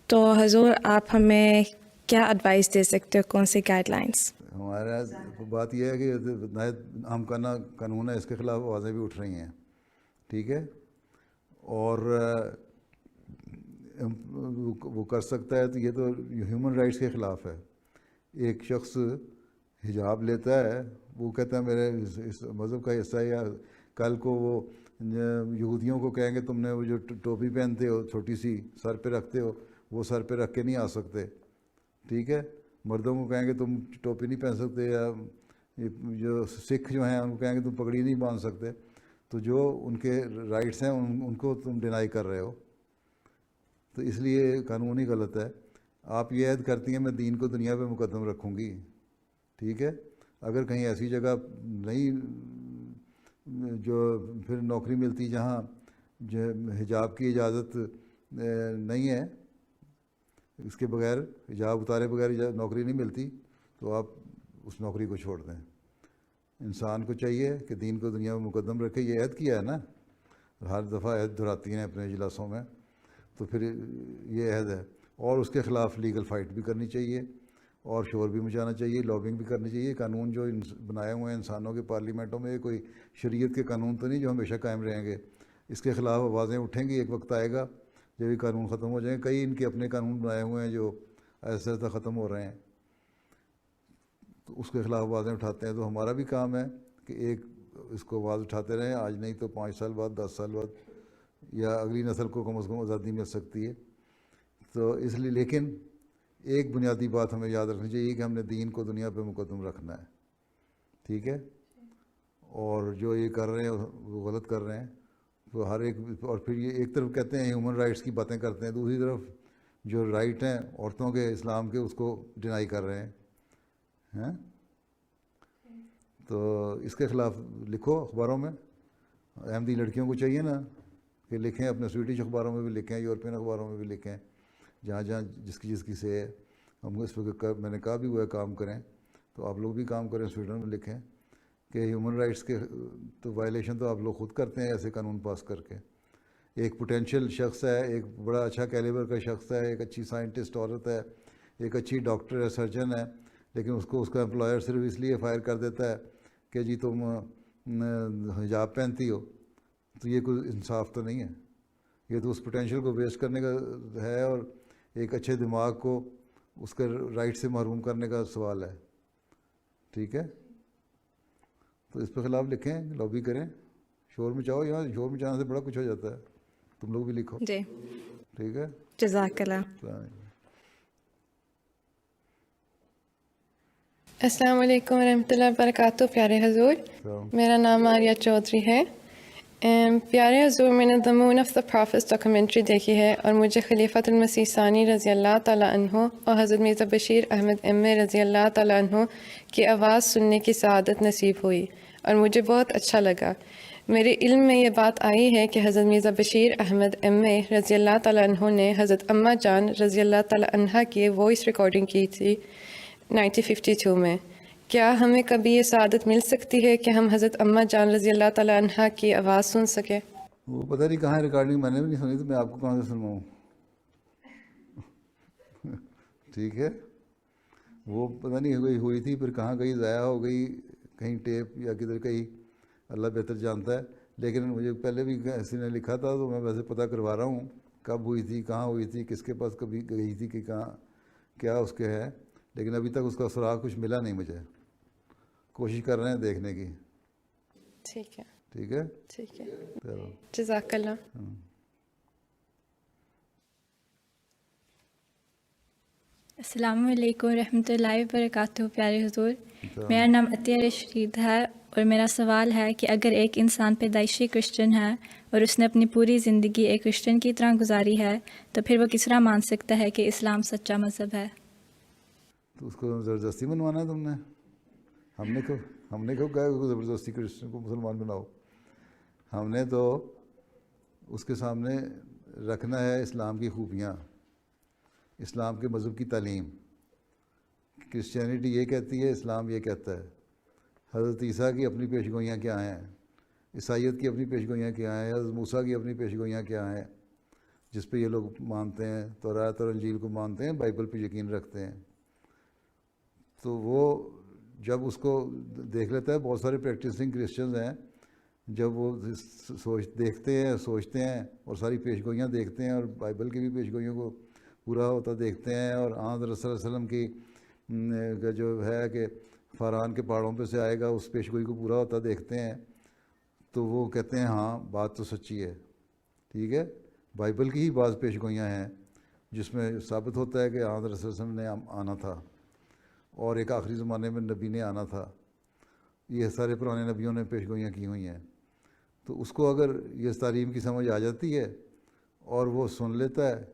تو حضور آپ ہمیں کیا ایڈوائس دے سکتے ہو، کون سی گائیڈ لائنس؟ ہمارا بات یہ ہے کہ نہایت اہم قانون ہے، اس کے خلاف آوازیں بھی اٹھ رہی ہیں، ٹھیک ہے؟ اور وہ کر سکتا ہے، تو یہ تو ہیومن رائٹس کے خلاف ہے. ایک شخص حجاب لیتا ہے، وہ کہتا ہے میرے اس مذہب کا حصہ ہے، یا کل کو وہ یہودیوں کو کہیں گے تم نے وہ جو ٹوپی پہنتے ہو چھوٹی سی سر پہ رکھتے ہو، وہ سر پہ رکھ کے نہیں آ سکتے، ٹھیک ہے؟ مردوں کو کہیں گے تم ٹوپی نہیں پہن سکتے، یا جو سکھ جو ہیں ان کو کہیں گے تم پگڑی نہیں باندھ سکتے. تو جو ان کے رائٹس ہیں ان کو تم ڈینائی کر رہے ہو، تو اس لیے قانونی غلط ہے. آپ یہ عہد کرتی ہیں میں دین کو دنیا پہ مقدم رکھوں گی، ٹھیک ہے؟ اگر کہیں ایسی جگہ نہیں جو پھر نوکری ملتی جہاں جو حجاب کی اجازت نہیں ہے، اس کے بغیر حجاب اتارے بغیر نوکری نہیں ملتی، تو آپ اس نوکری کو چھوڑ دیں. انسان کو چاہیے کہ دین کو دنیا میں مقدم رکھے. یہ عہد کیا ہے نا، ہر دفعہ عہد دہراتی ہیں اپنے اجلاسوں میں، تو پھر یہ عہد ہے. اور اس کے خلاف لیگل فائٹ بھی کرنی چاہیے، اور شور بھی مچانا چاہیے، لابنگ بھی کرنی چاہیے. قانون جو بنائے ہوئے ہیں انسانوں کے پارلیمنٹوں میں، یہ کوئی شریعت کے قانون تو نہیں جو ہمیشہ قائم رہیں گے. اس کے خلاف آوازیں اٹھیں گی. ایک وقت آئے گا جب یہ قانون ختم ہو جائیں گے. کئی ان کے اپنے قانون بنائے ہوئے ہیں جو ایسا ایسا ختم ہو رہے ہیں، تو اس کے خلاف آوازیں اٹھاتے ہیں. تو ہمارا بھی کام ہے کہ ایک اس کو آواز اٹھاتے رہیں. آج نہیں تو 5 سال بعد، 10 سال بعد، یا اگلی نسل کو کم از کم آزادی مل سکتی ہے. تو اس لیے لیکن ایک بنیادی بات ہمیں یاد رکھنی چاہیے کہ ہم نے دین کو دنیا پہ مقدم رکھنا ہے، ٹھیک ہے؟ اور جو یہ کر رہے ہیں وہ غلط کر رہے ہیں. تو ہر ایک، اور پھر یہ ایک طرف کہتے ہیں ہیومن رائٹس کی باتیں کرتے ہیں، دوسری طرف جو رائٹ ہیں عورتوں کے اسلام کے اس کو ڈینائی کر رہے ہیں. تو اس کے خلاف لکھو اخباروں میں. احمدی لڑکیوں کو چاہیے نا کہ لکھیں، اپنے سویٹش اخباروں میں بھی لکھیں، یورپین اخباروں میں بھی لکھیں، جہاں جہاں جس کی سے ہے. ہم اس پہ میں نے کہا بھی ہوا ہے کام کریں، تو آپ لوگ بھی کام کریں، سویڈن میں لکھیں کہ ہیومن رائٹس کے تو وائلیشن تو آپ لوگ خود کرتے ہیں ایسے قانون پاس کر کے. ایک پوٹینشیل شخص ہے، ایک بڑا اچھا کیلیبر کا شخص ہے، ایک اچھی سائنٹسٹ عورت ہے، ایک اچھی ڈاکٹر ہے، سرجن ہے، لیکن اس کو اس کا امپلائر صرف اس لیے فائر کر دیتا ہے کہ جی تم حجاب پہنتی ہو. تو یہ کوئی انصاف تو نہیں ہے. یہ تو اس پوٹینشیل کو ویسٹ کرنے کا ہے، اور ایک اچھے دماغ کو اس کے رائٹ سے محروم کرنے کا سوال ہے، ٹھیک ہے؟ تو اس پہ خلاف لکھیں، لابی کریں، شور مچاؤ. یہاں شور مچانے سے بڑا کچھ ہو جاتا ہے. تم لوگ بھی لکھو، جی ٹھیک ہے؟ جزاک اللہ. السلام علیکم ورحمۃ اللہ وبرکاتہ. پیارے حضور، میرا نام آریہ چودھری ہے. پیارے حضور، میں نے دی مون آف دی پروفیٹس ڈاکومنٹری دیکھی ہے، اور مجھے خلیفۃ المسیح ثانی رضی اللہ تعالیٰ عنہ اور حضرت مرزا بشیر احمد ایم.اے رضی اللہ تعالیٰ عنہ کی آواز سننے کی سعادت نصیب ہوئی، اور مجھے بہت اچھا لگا. میرے علم میں یہ بات آئی ہے کہ حضرت مرزا بشیر احمد ایم.اے رضی اللہ تعالیٰ عنہ نے حضرت اماں جان رضی اللہ تعالیٰ عنہ کی وائس ریکارڈنگ کی تھی 1952 میں. کیا ہمیں کبھی یہ سعادت مل سکتی ہے کہ ہم حضرت اماں جان رضی اللہ تعالیٰ عنہ کی آواز سن سکیں؟ وہ پتہ نہیں کہاں ریکارڈنگ، میں نے بھی نہیں سنی، تو میں آپ کو کہاں سے سنواؤں؟ ٹھیک ہے؟ وہ پتہ نہیں ہوئی تھی، پھر کہاں گئی، ضائع ہو گئی، کہیں ٹیپ یا کدھر کہیں، اللہ بہتر جانتا ہے. لیکن مجھے پہلے بھی کسی نے لکھا تھا، تو میں ویسے پتہ کروا رہا ہوں کب ہوئی تھی، کہاں ہوئی تھی، کس کے پاس کبھی گئی تھی، کہ کہاں کیا اس کے ہے. لیکن ابھی تک اس کا سراغ کچھ ملا نہیں مجھے. کوشش کر رہے ہیں دیکھنے کی. ٹھیک ہے، ٹھیک ہے، ٹھیک ہے. چلو، جزاک اللہ. السلام علیکم ورحمۃ اللہ وبرکاتہ. پیارے حضور، میرا نام عطیہ رشید ہے اور میرا سوال ہے کہ اگر ایک انسان پیدائشی کرسچن ہے اور اس نے اپنی پوری زندگی ایک کرسچن کی طرح گزاری ہے تو پھر وہ کس طرح مان سکتا ہے کہ اسلام سچا مذہب ہے؟ تو اس کو زبردستی منوانا ہے تم نے؟ ہم نے کیوں کہا کہ زبردستی کرسچن کو مسلمان بناؤ؟ ہم نے تو اس کے سامنے رکھنا ہے اسلام کی خوبیاں، اسلام کے مذہب کی تعلیم. کرسچینٹی یہ کہتی ہے، اسلام یہ کہتا ہے. حضرت عیسیٰ کی اپنی پیشگوئیاں کیا ہیں، عیسائیت کی اپنی پیشگوئیاں کیا ہیں، حضرت موسیٰ کی اپنی پیشگوئیاں کیا ہیں جس پہ یہ لوگ مانتے ہیں، تورات اور انجیل کو مانتے ہیں، بائبل پہ یقین رکھتے ہیں. تو وہ جب اس کو دیکھ لیتا ہے، بہت سارے پریکٹسنگ کرسچنز ہیں، جب وہ دیکھتے ہیں، سوچتے ہیں اور ساری پیشگوئیاں دیکھتے ہیں اور بائبل کی بھی پیشگوئیوں کو پورا ہوتا دیکھتے ہیں اور حضرت صلی اللہ علیہ وسلم کی جو ہے کہ فاران کے پہاڑوں پہ سے آئے گا اس پیشگوئی کو پورا ہوتا دیکھتے ہیں، تو وہ کہتے ہیں ہاں بات تو سچی ہے. ٹھیک ہے، بائبل کی ہی بعض پیشگوئیاں ہیں جس میں ثابت ہوتا ہے کہ حضرت صلی اللہ علیہ وسلم نے آنا تھا اور ایک آخری زمانے میں نبی نے آنا تھا. یہ سارے پرانے نبیوں نے پیشگوئیاں کی ہوئی ہیں. تو اس کو اگر یہ تعلیم کی سمجھ آ جاتی ہے اور وہ سن لیتا ہے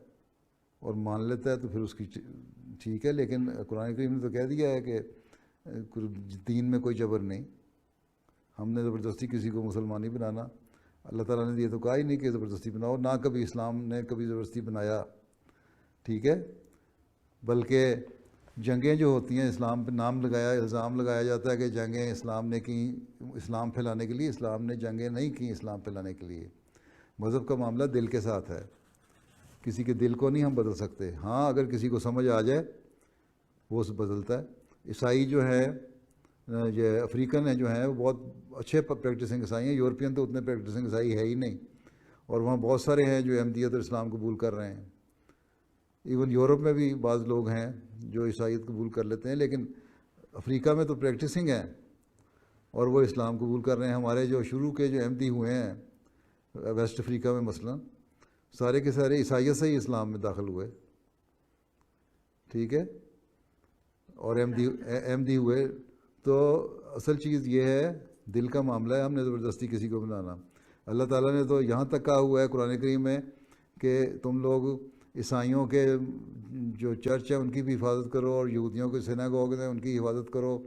اور مان لیتا ہے تو پھر اس کی ٹھیک ہے. لیکن قرآن کریم نے تو کہہ دیا ہے کہ دین میں کوئی جبر نہیں، ہم نے زبردستی کسی کو مسلمان نہیں بنانا. اللہ تعالیٰ نے یہ تو کہا ہی نہیں کہ زبردستی بناؤ، نہ کبھی اسلام نے کبھی زبردستی بنایا. ٹھیک ہے، بلکہ جنگیں جو ہوتی ہیں اسلام پہ نام لگایا، الزام لگایا جاتا ہے کہ جنگیں اسلام نے کی اسلام پھیلانے کے لیے. اسلام نے جنگیں نہیں کی اسلام پھیلانے کے لیے. مذہب کا معاملہ دل کے ساتھ ہے، کسی کے دل کو نہیں ہم بدل سکتے. ہاں اگر کسی کو سمجھ آ جائے وہ بدلتا ہے. عیسائی جو ہے، یہ افریقن ہیں جو ہیں، وہ بہت اچھے پریکٹسنگ عیسائی ہیں. یورپین تو اتنے پریکٹسنگ عیسائی ہے ہی نہیں، اور وہاں بہت سارے ہیں جو احمدیت اور اسلام قبول کر رہے ہیں. ایون یورپ میں بھی بعض لوگ ہیں جو عیسائیت قبول کر لیتے ہیں، لیکن افریقہ میں تو پریکٹسنگ ہیں اور وہ اسلام قبول کر رہے ہیں. ہمارے جو شروع کے جو احمدی ہوئے ہیں ویسٹ افریقہ میں مثلا، سارے کے سارے عیسائیت سے ہی اسلام میں داخل ہوئے. ٹھیک ہے، اور احمدی ہوئے. تو اصل چیز یہ ہے، دل کا معاملہ ہے، ہم نے زبردستی کسی کو بنانا. اللہ تعالیٰ نے تو یہاں تک کہا ہوا ہے قرآن کریم میں کہ تم لوگ عیسائیوں کے جو چرچ ہیں ان کی بھی حفاظت کرو، اور یہودیوں کے سیناگوگ ہیں ان کی حفاظت کرو،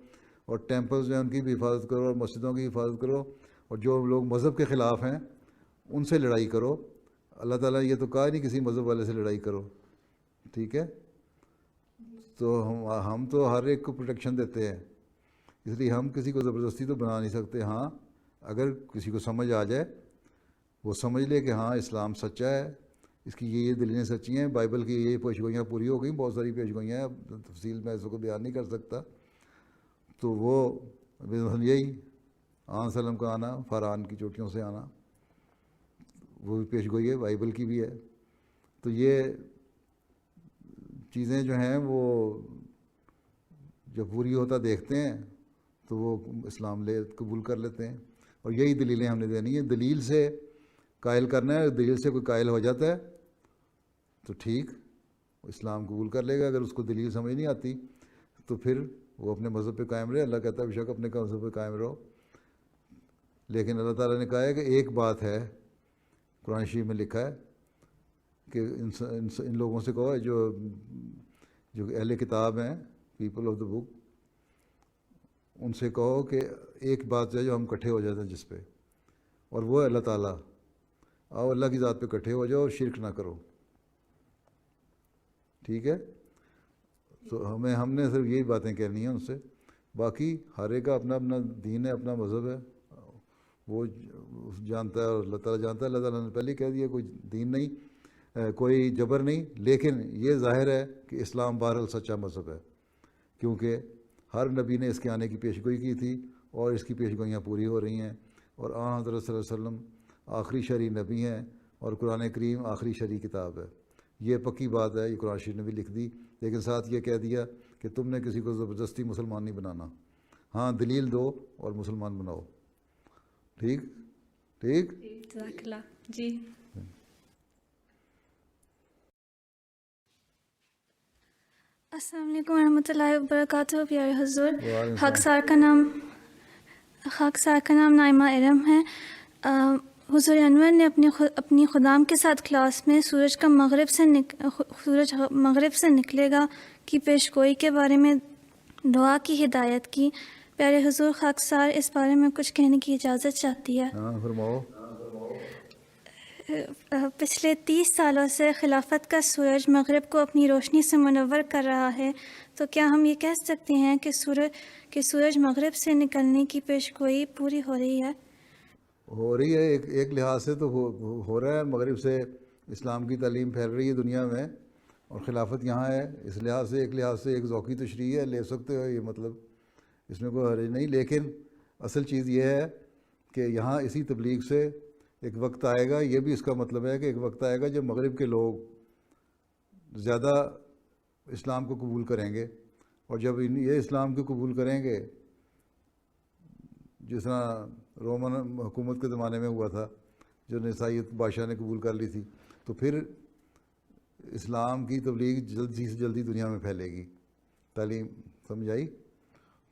اور ٹیمپلز ہیں ان کی بھی حفاظت کرو، اور مسجدوں کی حفاظت کرو، اور جو لوگ مذہب کے خلاف ہیں ان سے لڑائی کرو. اللہ تعالیٰ نے یہ تو کہا نہیں کسی مذہب والے سے لڑائی کرو. ٹھیک ہے، تو ہم تو ہر ایک کو پروٹیکشن دیتے ہیں، اس لیے ہم کسی کو زبردستی تو بنا نہیں سکتے. ہاں اگر کسی کو سمجھ آ جائے، وہ سمجھ لے کہ ہاں اسلام سچا ہے، اس کی یہ دلیلیں سچی ہیں، بائبل کی یہ پیشگوئیاں پوری ہو گئیں، بہت ساری پیشگوئیاں ہیں، اب تفصیل میں اس کو بیان نہیں کر سکتا. تو وہ یہی وسلم کا آنا، فاران کی چوٹیوں سے آنا، وہ بھی پیشگوئی ہے، بائبل کی بھی ہے. تو یہ چیزیں جو ہیں وہ جب پوری ہوتا دیکھتے ہیں تو وہ اسلام قبول کر لیتے ہیں. اور یہی دلیلیں ہم نے دینی ہیں. دلیل سے قائل کرنا ہے. دلیل سے کوئی قائل ہو جاتا ہے تو ٹھیک، اسلام قبول کر لے گا. اگر اس کو دلیل سمجھ نہیں آتی تو پھر وہ اپنے مذہب پہ قائم رہے. اللہ کہتا ہے بے شک اپنے مذہب پہ قائم رہو. لیکن اللہ تعالیٰ نے کہا ہے کہ ایک بات ہے، قرآن شریف میں لکھا ہے کہ ان لوگوں سے کہو جو اہل کتاب ہیں، پیپل آف دا بک، ان سے کہو کہ ایک بات ہے جو ہم اکٹھے ہو جاتے ہیں جس پہ، اور وہ ہے اللہ تعالیٰ. آؤ اللہ کی ذات پہ اکٹھے ہو جاؤ اور شرک نہ کرو. ٹھیک ہے، تو ہم نے صرف یہی باتیں کہنی ہیں ان سے. باقی ہر ایک کا اپنا اپنا دین ہے، اپنا مذہب ہے، وہ جانتا ہے اور اللہ تعالیٰ جانتا ہے. اللہ تعالیٰ نے پہلے کہہ دیا کوئی دین نہیں، کوئی جبر نہیں. لیکن یہ ظاہر ہے کہ اسلام بہرحال سچا مذہب ہے، کیونکہ ہر نبی نے اس کے آنے کی پیشگوئی کی تھی اور اس کی پیشگوئیاں پوری ہو رہی ہیں. اور حضرت صلی اللہ علیہ وسلم آخری شرعی نبی ہیں اور قرآن کریم آخری شرعی کتاب ہے. یہ پکی بات ہے، یہ قرآن شریف نے بھی لکھ دی. لیکن ساتھ یہ کہہ دیا کہ تم نے کسی کو زبردستی مسلمان نہیں بنانا. ہاں دلیل دو اور مسلمان بناؤ. ٹھیک ٹھیک. جزاک اللہ. جی السلام علیکم ورحمۃ اللہ وبرکاتہ. پیارے حضور، خاکسار کا نام خاکسار کا نام نائمہ ارم ہے. حضور انور نے اپنی خدام کے ساتھ کلاس میں سورج مغرب سے نکلے گا کی پیش گوئی کے بارے میں دعا کی ہدایت کی. پیارے حضور، خاکسار اس بارے میں کچھ کہنے کی اجازت چاہتی ہے. ہاں فرماؤ. پچھلے 30 سالوں سے خلافت کا سورج مغرب کو اپنی روشنی سے منور کر رہا ہے، تو کیا ہم یہ کہہ سکتے ہیں کہ سورج مغرب سے نکلنے کی پیش گوئی پوری ہو رہی ہے؟ ہو رہی ہے، ایک لحاظ سے تو ہو رہا ہے. مغرب سے اسلام کی تعلیم پھیل رہی ہے دنیا میں، اور خلافت یہاں ہے. اس لحاظ سے ایک ذوقی تشریح ہے، لے سکتے ہو یہ، مطلب اس میں کوئی حرج نہیں. لیکن اصل چیز یہ ہے کہ یہاں اسی تبلیغ سے ایک وقت آئے گا، یہ بھی اس کا مطلب ہے کہ ایک وقت آئے گا جب مغرب کے لوگ زیادہ اسلام کو قبول کریں گے، اور جب یہ اسلام کو قبول کریں گے جس طرح رومن حکومت کے زمانے میں ہوا تھا، جو عیسائیت بادشاہ نے قبول کر لی تھی، تو پھر اسلام کی تبلیغ جلدی سے جلدی دنیا میں پھیلے گی. تعلیم سمجھ آئی؟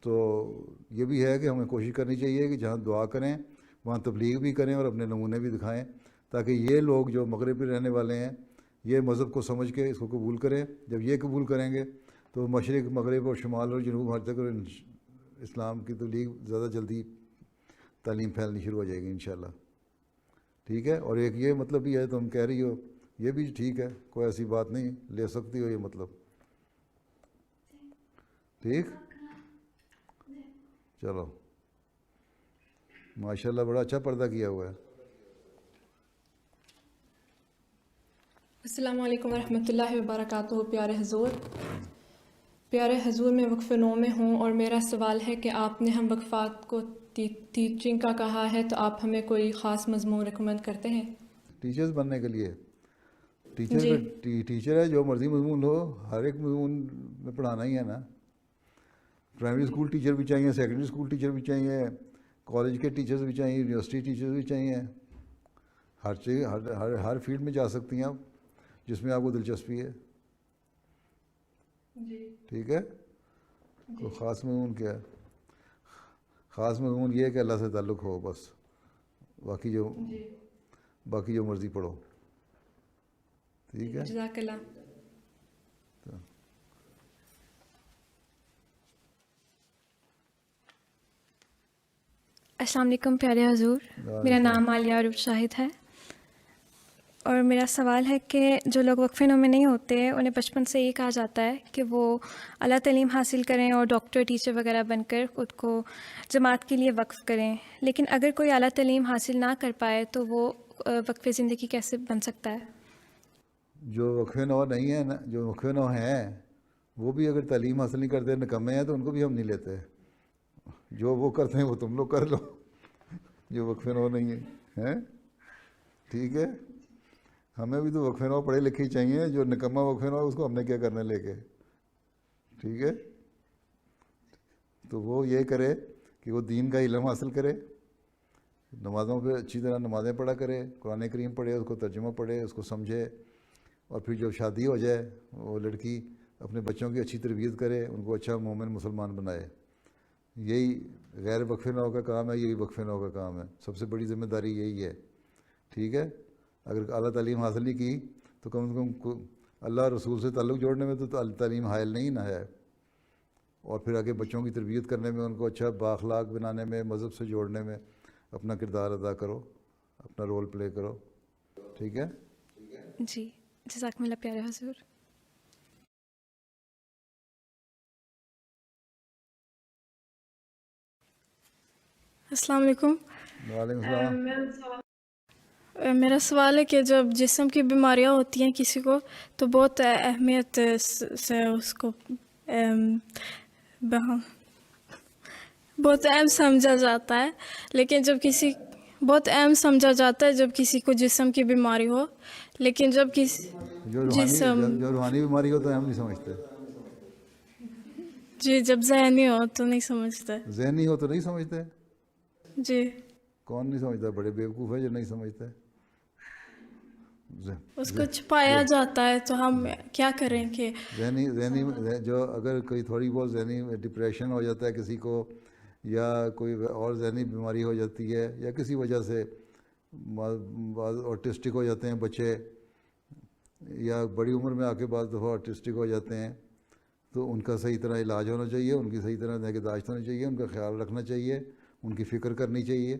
تو یہ بھی ہے کہ ہمیں کوشش کرنی چاہیے کہ جہاں دعا کریں وہاں تبلیغ بھی کریں اور اپنے نمونے بھی دکھائیں، تاکہ یہ لوگ جو مغرب میں رہنے والے ہیں یہ مذہب کو سمجھ کے اس کو قبول کریں. جب یہ قبول کریں گے تو مشرق، مغرب اور شمال اور جنوب ہر جگہ اسلام کی تبلیغ زیادہ جلدی تعلیم پھیلنی شروع ہو جائے گی انشاءاللہ. ٹھیک ہے؟ اور ایک یہ مطلب بھی ہے، تم کہہ رہی ہو، یہ بھی ٹھیک ہے، کوئی ایسی بات نہیں، لے سکتی ہو یہ مطلب. ٹھیک، چلو ماشاءاللہ بڑا اچھا پردہ کیا ہوا ہے. السلام علیکم ورحمۃ اللہ وبرکاتہ. پیارے حضور میں وقف نو میں ہوں، اور میرا سوال ہے کہ آپ نے ہم وقفات کو ٹیچنگ کا کہا ہے، تو آپ ہمیں کوئی خاص مضمون ریکمینڈ کرتے ہیں ٹیچرز بننے کے لیے؟ ٹیچر ہے، جو مرضی مضمون ہو، ہر ایک مضمون میں پڑھانا ہی ہے نا. پرائمری اسکول ٹیچر بھی چاہیے، سیکنڈری اسکول ٹیچر بھی چاہیے، کالج کے ٹیچرز بھی چاہیے، یونیورسٹی ٹیچرز بھی چاہیے. ہر چیز ہر فیلڈ میں جا سکتی ہیں آپ، جس میں آپ کو دلچسپی ہے. ٹھیک ہے؟ تو خاص مضمون کیا ہے؟ خاص مضمون یہ ہے کہ اللہ سے تعلق ہو بس، باقی جو مرضی پڑھو. ٹھیک ہے؟ جزاک اللہ. السلام علیکم پیارے حضور، میرا نام عالیہ عروف شاہد ہے، اور میرا سوال ہے کہ جو لوگ وقف نو میں نہیں ہوتے انہیں بچپن سے یہ کہا جاتا ہے کہ وہ اعلیٰ تعلیم حاصل کریں اور ڈاکٹر، ٹیچر وغیرہ بن کر خود کو جماعت کے لیے وقف کریں، لیکن اگر کوئی اعلیٰ تعلیم حاصل نہ کر پائے تو وہ وقف زندگی کیسے بن سکتا ہے؟ جو وقف نو نہیں ہے نا، جو وقف نو ہیں وہ بھی اگر تعلیم حاصل نہیں کرتے، نکمے ہیں، تو ان کو بھی ہم نہیں لیتے. جو وہ کرتے ہیں وہ تم لوگ کر لو، جو وقف نو نہیں ہے. ٹھیک ہے؟ ہمیں بھی تو وقف نو پڑھے لکھے ہی چاہیے. جو نکمہ وقف نو ہے اس کو ہم نے کیا کرنا لے کے. ٹھیک ہے؟ تو وہ یہ کرے کہ وہ دین کا علم حاصل کرے، نمازوں پہ اچھی طرح نمازیں پڑھا کرے، قرآن کریم پڑھے، اس کو ترجمہ پڑھے، اس کو سمجھے، اور پھر جب شادی ہو جائے وہ لڑکی اپنے بچوں کی اچھی تربیت کرے، ان کو اچھا مومن مسلمان بنائے. یہی غیر وقف نو کا کام ہے، یہی وقف نو کا کام ہے. سب سے بڑی ذمہ داری یہی ہے. ٹھیک ہے؟ اگر اعلیٰ تعلیم حاصل نہیں کی تو کم از کم اللہ رسول سے تعلق جوڑنے میں تو تعلیم حائل نہیں نہ ہے، اور پھر آگے بچوں کی تربیت کرنے میں، ان کو اچھا بااخلاق بنانے میں، مذہب سے جوڑنے میں اپنا کردار ادا کرو، اپنا رول پلے کرو. ٹھیک ہے؟ جی جزاکم اللہ پیارے حضور. السلام علیکم. وعلیکم السلام. میرا سوال ہے کہ جب جسم کی بیماریاں ہوتی ہیں کسی کو تو بہت اہمیت سے اس کو بہت اہم سمجھا جاتا ہے، لیکن جب کسی بہت اہم سمجھا جاتا ہے جب کسی کو جسم کی بیماری ہو، لیکن جب کسی جو روحانی بیماری ہو تو ہم نہیں سمجھتے. جی جب ذہنی ہو تو نہیں سمجھتے. ذہنی ہو تو نہیں سمجھتے؟ جی کون نہیں سمجھتا؟ بڑے بیوقوف ہے جو نہیں سمجھتے. اس کو چھپایا جاتا ہے، تو ہم کیا کریں کہ ذہنی جو اگر کوئی تھوڑی بہت ذہنی ڈپریشن ہو جاتا ہے کسی کو، یا کوئی اور ذہنی بیماری ہو جاتی ہے یا کسی وجہ سے بعض آٹسٹک ہو جاتے ہیں بچے، یا بڑی عمر میں آ کے بعض دفعہ آٹسٹک ہو جاتے ہیں، تو ان کا صحیح طرح علاج ہونا چاہیے، ان کی صحیح طرح نگہداشت ہونی چاہیے، ان کا خیال رکھنا چاہیے، ان کی فکر کرنی چاہیے،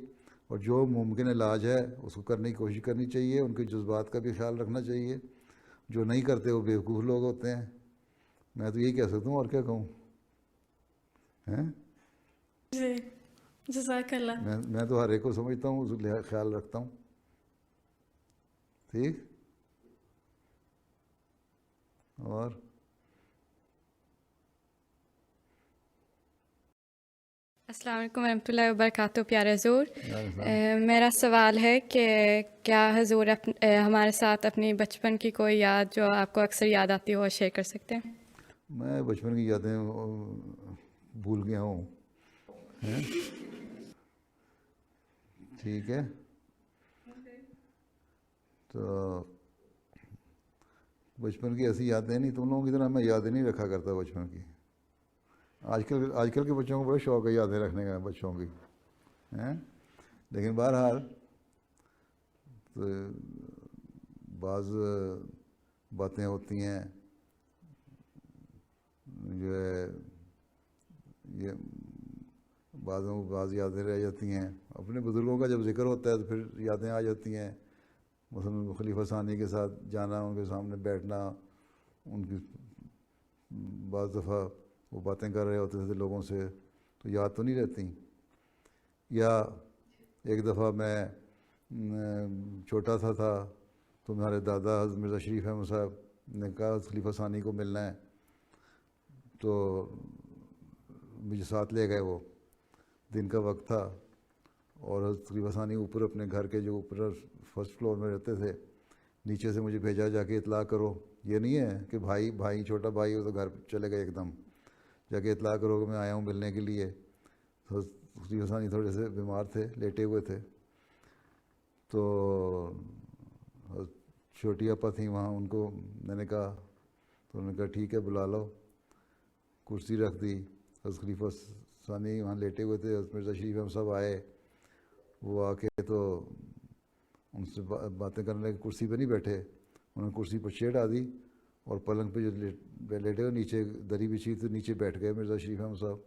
اور جو ممکن علاج ہے اس کو کرنے کی کوشش کرنی چاہیے، ان کے جذبات کا بھی خیال رکھنا چاہیے. جو نہیں کرتے وہ بیوقوف لوگ ہوتے ہیں. میں تو یہی کہہ سکتا ہوں، اور کیا کہوں. جی جزاک اللہ. میں تو ہر ایک کو سمجھتا ہوں، اس کا خیال رکھتا ہوں. ٹھیک. اور السلام علیکم ورحمۃ اللہ وبرکاتہ. پیارے حضور، میرا سوال ہے کہ کیا حضور ہمارے ساتھ اپنی بچپن کی کوئی یاد جو آپ کو اکثر یاد آتی ہو شیئر کر سکتے ہیں؟ میں بچپن کی یادیں بھول گیا ہوں. ٹھیک ہے. تو بچپن کی ایسی یادیں نہیں، تم لوگوں کی طرح میں یادیں نہیں رکھا کرتا بچپن کی. آج کل کے بچوں کو بڑا شوق ہے یادیں رکھنے کا بچوں کی. لیکن بہرحال بعض باتیں ہوتی ہیں جو ہے یہ بعض یادیں رہ جاتی ہیں. اپنے بزرگوں کا جب ذکر ہوتا ہے تو پھر یادیں آ جاتی ہیں. مثلاً خلیفہ ثانی کے ساتھ جانا، ان کے سامنے بیٹھنا، ان کی بعض دفعہ وہ باتیں کر رہے ہوتے تھے لوگوں سے تو یاد تو نہیں رہتی. یا ایک دفعہ میں چھوٹا سا تھا تو ہمارے دادا حضرت مرزا شریف احمد صاحب نے کہا خلیفہ ثانی کو ملنا ہے، تو مجھے ساتھ لے گئے. وہ دن کا وقت تھا اور حضرت خلیفہ ثانی اوپر اپنے گھر کے جو اوپر فرسٹ فلور میں رہتے تھے، نیچے سے مجھے بھیجا جا کے اطلاع کرو. یہ نہیں ہے کہ بھائی چھوٹا بھائی ہو تو گھر چلے گئے ایک دم، جا کے اطلاع کرو کہ میں آیا ہوں ملنے کے لیے. خلیفہ ثانی تھوڑے سے بیمار تھے، لیٹے ہوئے تھے. تو چھوٹی آپا تھیں وہاں، ان کو میں نے کہا تو انہوں نے کہا ٹھیک ہے بلا لو. کرسی رکھ دی. حضرت خلیفہ ثانی وہاں لیٹے ہوئے تھے. حضرت مرزا شریف احمد صاحب آئے. وہ آ کے تو ان سے باتیں کرنے لگے. کرسی پہ نہیں بیٹھے، انہوں نے کرسی پر چیئر ڈال دی اور پلنگ پہ جو لیٹے ہوئے نیچے دری بچھی تو نیچے بیٹھ گئے مرزا شریف احمد صاحب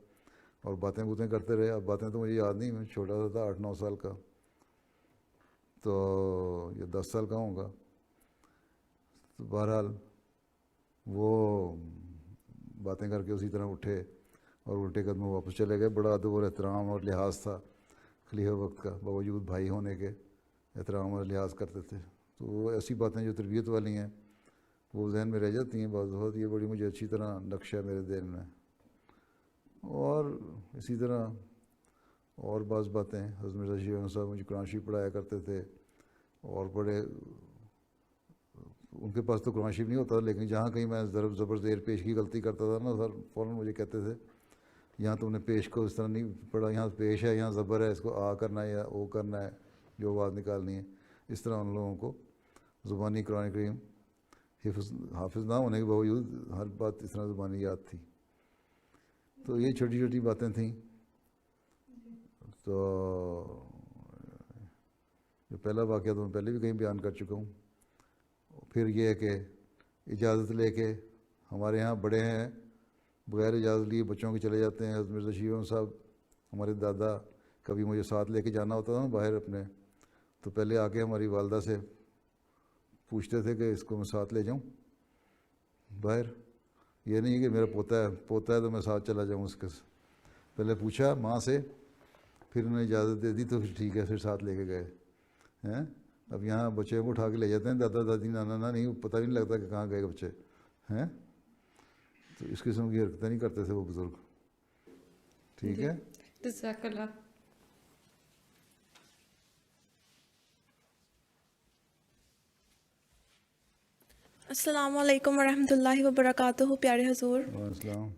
اور باتیں کرتے رہے. اب باتیں تو مجھے یاد نہیں، میں چھوٹا سا تھا، 8-9 سال کا، تو یہ 10 سال کا ہوں گا. تو بہرحال وہ باتیں کر کے اسی طرح اٹھے اور الٹے قدم واپس چلے گئے. بڑا ادب اور احترام اور لحاظ تھا خلیفہ وقت کا، باوجود بھائی ہونے کے احترام اور لحاظ کرتے تھے. تو وہ ایسی باتیں جو تربیت والی ہیں وہ ذہن میں رہ جاتی ہیں بعض وقت. یہ بڑی مجھے اچھی طرح نقش ہے میرے ذہن میں. اور اسی طرح اور بعض باتیں، حضرت مرزا شریف احمد صاحب مجھے قرآن شریف پڑھایا کرتے تھے اور بڑے، ان کے پاس تو قرآن شریف نہیں ہوتا، لیکن جہاں کہیں میں ضرب زبر زیر پیش کی غلطی کرتا تھا نا سر، فوراً مجھے کہتے تھے یہاں تم نے پیش کو اس طرح نہیں پڑھا، یہاں پیش ہے، یہاں زبر ہے، اس کو آ کرنا ہے یا او کرنا ہے، جو آواز نکالنی ہے. اس طرح ان لوگوں کو زبانی قرآن کریم حافظ نہ ہونے کے باوجود ہر بات اس طرح زبانی یاد تھی. تو یہ چھوٹی چھوٹی باتیں تھیں. تو جو پہلا واقعہ تو میں پہلے بھی کہیں بیان کر چکا ہوں. پھر یہ ہے کہ اجازت لے کے ہمارے یہاں بڑے ہیں بغیر اجازت لیے بچوں کے چلے جاتے ہیں. حضرت مرزا شریف احمد صاحب ہمارے دادا کبھی مجھے ساتھ لے کے جانا ہوتا تھا نا باہر اپنے، تو پہلے آ کے ہماری والدہ سے پوچھتے تھے کہ اس کو میں ساتھ لے جاؤں باہر. یہ نہیں کہ میرا پوتا ہے تو میں ساتھ چلا جاؤں اس کے. پہلے پوچھا ماں سے، پھر انہوں نے اجازت دے دی تو پھر ٹھیک ہے، پھر ساتھ لے کے گئے ہیں. اب یہاں بچے کو اٹھا کے لے جاتے ہیں دادا دادی نانا نانی، پتہ بھی نہیں لگتا کہ کہاں گئے بچے ہیں. تو اس قسم کی حرکتیں نہیں کرتے تھے وہ بزرگ. ٹھیک ہے. جزاک اللہ. السلام علیکم ورحمۃ اللہ وبرکاتہ. پیارے حضور، السلام.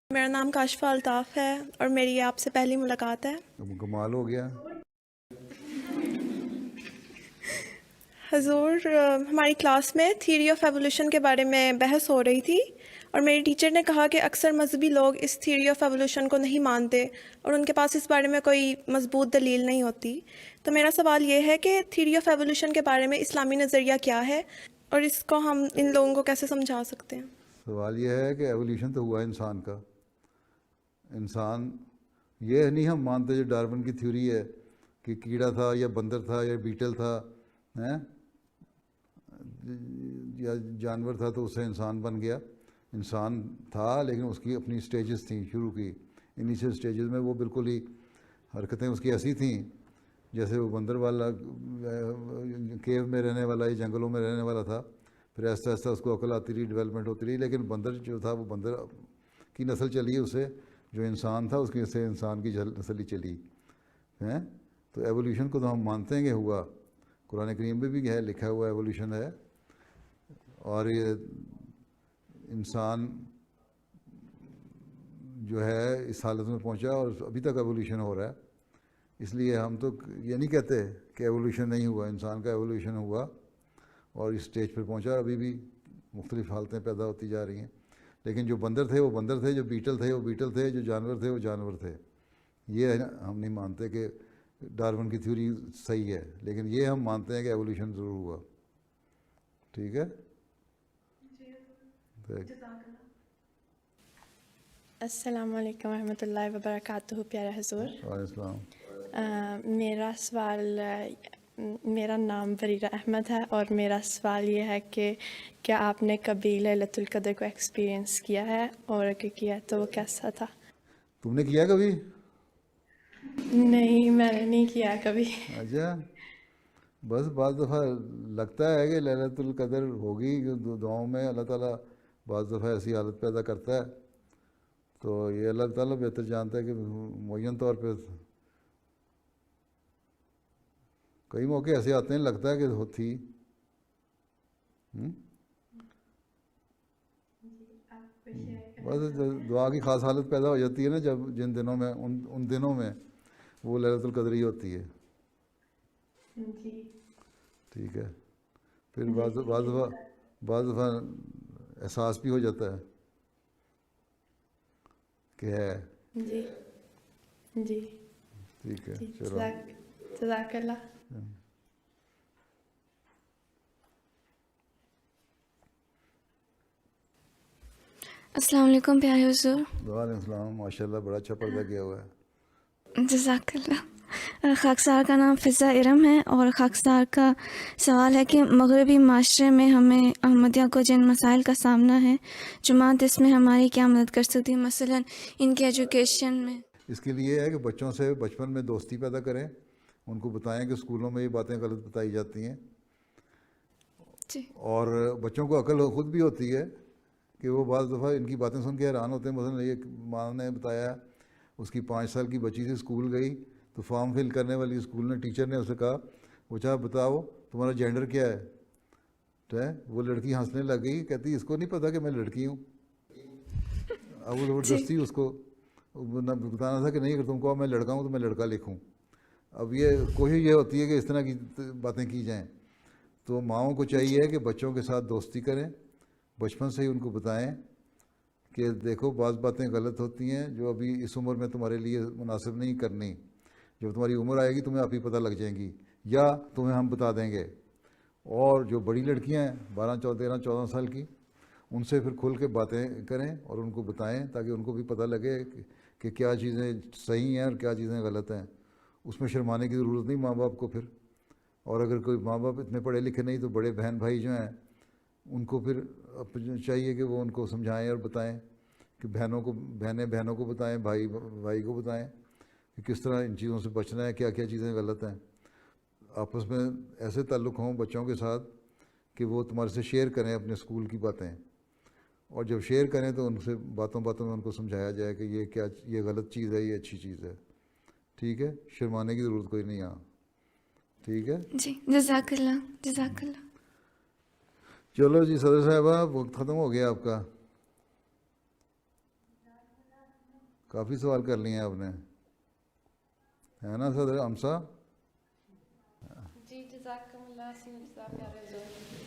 میرا نام کاشفہ الطاف ہے اور میری آپ سے پہلی ملاقات ہے. کمال ہو گیا. حضور، ہماری کلاس میں تھیوری آف ایولیوشن کے بارے میں بحث ہو رہی تھی اور میری ٹیچر نے کہا کہ اکثر مذہبی لوگ اس تھیوری آف ایوولوشن کو نہیں مانتے اور ان کے پاس اس بارے میں کوئی مضبوط دلیل نہیں ہوتی. تو میرا سوال یہ ہے کہ تھیوری آف ایوولوشن کے بارے میں اسلامی نظریہ کیا ہے اور اس کو ہم ان لوگوں کو کیسے سمجھا سکتے ہیں؟ سوال یہ ہے کہ ایولیوشن تو ہوا انسان کا. انسان یہ نہیں ہم مانتے جو ڈارون کی تھیوری ہے کہ کیڑا تھا یا بندر تھا یا بیٹل تھا یا جانور تھا تو اس سے انسان بن گیا. انسان تھا لیکن اس کی اپنی سٹیجز تھیں شروع کی. انیشیل سٹیجز میں وہ بالکل ہی حرکتیں اس کی ایسی تھیں جیسے وہ بندر والا کیو میں رہنے والا یا جنگلوں میں رہنے والا تھا. پھر آہستہ آہستہ اس کو عقل آتی رہی, ڈیولپمنٹ ہوتی رہی, لیکن بندر جو تھا وہ بندر کی نسل چلی, اسے جو انسان تھا اس کی سے انسان کی نسل ہی چلی. تو ایولیوشن کو تو ہم مانتے ہیں کہ ہوا, قرآن کریم میں بھی ہے لکھا ہوا ایولیوشن ہے. اور یہ انسان جو ہے اس حالت میں پہنچا اور ابھی تک ایولیوشن ہو رہا ہے. اس لیے ہم تو یہ نہیں کہتے کہ ایولیوشن نہیں ہوا, انسان کا ایولیوشن ہوا اور اس اسٹیج پر پہنچا. ابھی بھی مختلف حالتیں پیدا ہوتی جا رہی ہیں, لیکن جو بندر تھے وہ بندر تھے, جو بیٹل تھے وہ بیٹل تھے, جو جانور تھے وہ جانور تھے. یہ ہم نہیں مانتے کہ ڈارون کی تھیوری صحیح ہے, لیکن یہ ہم مانتے ہیں کہ ایولیوشن ضرور ہوا. ٹھیک ہے. السلام علیکم ورحمۃ اللہ وبرکاتہ. پیارے حضور, وعلیکم السلام. میرا سوال, میرا نام بریرہ احمد ہے اور میرا سوال یہ ہے کہ کیا آپ نے کبھی لیلۃ القدر کو ایکسپیرینس کیا ہے, اور اگر کیا تو وہ کیسا تھا؟ تم نے کیا کبھی؟ نہیں, میں نے نہیں کیا کبھی. اچھا, بس بعض دفعہ لگتا ہے کہ لیلۃ القدر ہوگی, دعاؤں میں اللہ تعالیٰ بعض دفعہ ایسی حالت پیدا کرتا ہے. تو یہ اللہ تعالیٰ بہتر جانتا ہے کہ معین طور پہ کئی موقع ایسے آتے ہیں لگتا ہے کہ تھی. بس دعا کی خاص حالت پیدا ہو جاتی ہے نا جب جن دنوں میں ان دنوں میں وہ لیلۃ القدر ہی ہوتی ہے. ٹھیک ہے. پھر بعض دفعہ احساس بھی ہو جاتا ہے کہ ہے. جی جی ٹھیک ہے. چلو, جزاک اللہ. السلام علیکم پیارے حضور. وعلیکم السلام. ماشاء اللہ بڑا اچھا پردہ کیا ہوا ہے. جزاک اللہ. خاکسار کا نام فضا ارم ہے اور خاکسار کا سوال ہے کہ مغربی معاشرے میں ہمیں احمدیہ کو جن مسائل کا سامنا ہے, جماعت اس میں ہماری کیا مدد کر سکتی ہے, مثلا ان کی ایجوکیشن میں؟ اس کے لیے ہے کہ بچوں سے بچپن میں دوستی پیدا کریں, ان کو بتائیں کہ اسکولوں میں یہ باتیں غلط بتائی جاتی ہیں. اور بچوں کو عقل خود بھی ہوتی ہے کہ وہ بعض دفعہ ان کی باتیں سن کے حیران ہوتے ہیں. مثلا ایک ماں نے بتایا اس کی 5 سال کی بچی تھی, اسکول گئی تو فارم فل کرنے والی اسکول نے ٹیچر نے اسے کہا پوچھا بتاؤ تمہارا جینڈر کیا ہے. تو وہ لڑکی ہنسنے لگ گئی, کہتی اس کو نہیں پتہ کہ میں لڑکی ہوں. اب وہ زبردستی اس کو بتانا تھا کہ نہیں اگر تم کو میں لڑکا ہوں تو میں لڑکا لکھوں. اب یہ کوشش یہ ہوتی ہے کہ اس طرح کی باتیں کی جائیں. تو ماؤں کو چاہیے کہ بچوں کے ساتھ دوستی کریں, بچپن سے ہی ان کو بتائیں کہ دیکھو بعض باتیں غلط ہوتی ہیں جو ابھی اس عمر میں تمہارے لیے مناسب نہیں کرنی. جب تمہاری عمر آئے گی تمہیں آپ ہی پتہ لگ جائیں گی یا تمہیں ہم بتا دیں گے. اور جو بڑی لڑکیاں ہیں 12, 13, 14 سال کی, ان سے پھر کھل کے باتیں کریں اور ان کو بتائیں تاکہ ان کو بھی پتہ لگے کہ کیا چیزیں صحیح ہیں اور کیا چیزیں غلط ہیں. اس میں شرمانے کی ضرورت نہیں ماں باپ کو پھر. اور اگر کوئی ماں باپ اتنے پڑھے لکھے نہیں تو بڑے بہن بھائی جو ہیں ان کو پھر چاہیے کہ وہ ان کو سمجھائیں اور بتائیں کہ بہنوں کو بتائیں, بھائی کو بتائیں کہ کس طرح ان چیزوں سے بچنا ہے, کیا کیا چیزیں غلط ہیں. آپس میں ایسے تعلق ہوں بچوں کے ساتھ کہ وہ تمہارے سے شیئر کریں اپنے اسکول کی باتیں, اور جب شیئر کریں تو ان سے باتوں میں ان کو سمجھایا جائے کہ یہ غلط چیز ہے, یہ اچھی چیز ہے. ٹھیک ہے, شرمانے کی ضرورت کوئی نہیں. ہاں ٹھیک ہے جی, جزاک اللہ. جزاک اللہ. چلو جی صدر صاحبہ, وقت ختم ہو گیا آپ کا. کافی سوال کر لیے ہیں آپ نے, ہے نا صدر امسا؟ جی جزاک اللہ.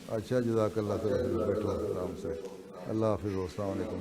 اچھا جزاک اللہ. بیٹھو آرام سے. اللہ حافظ، السلام علیکم.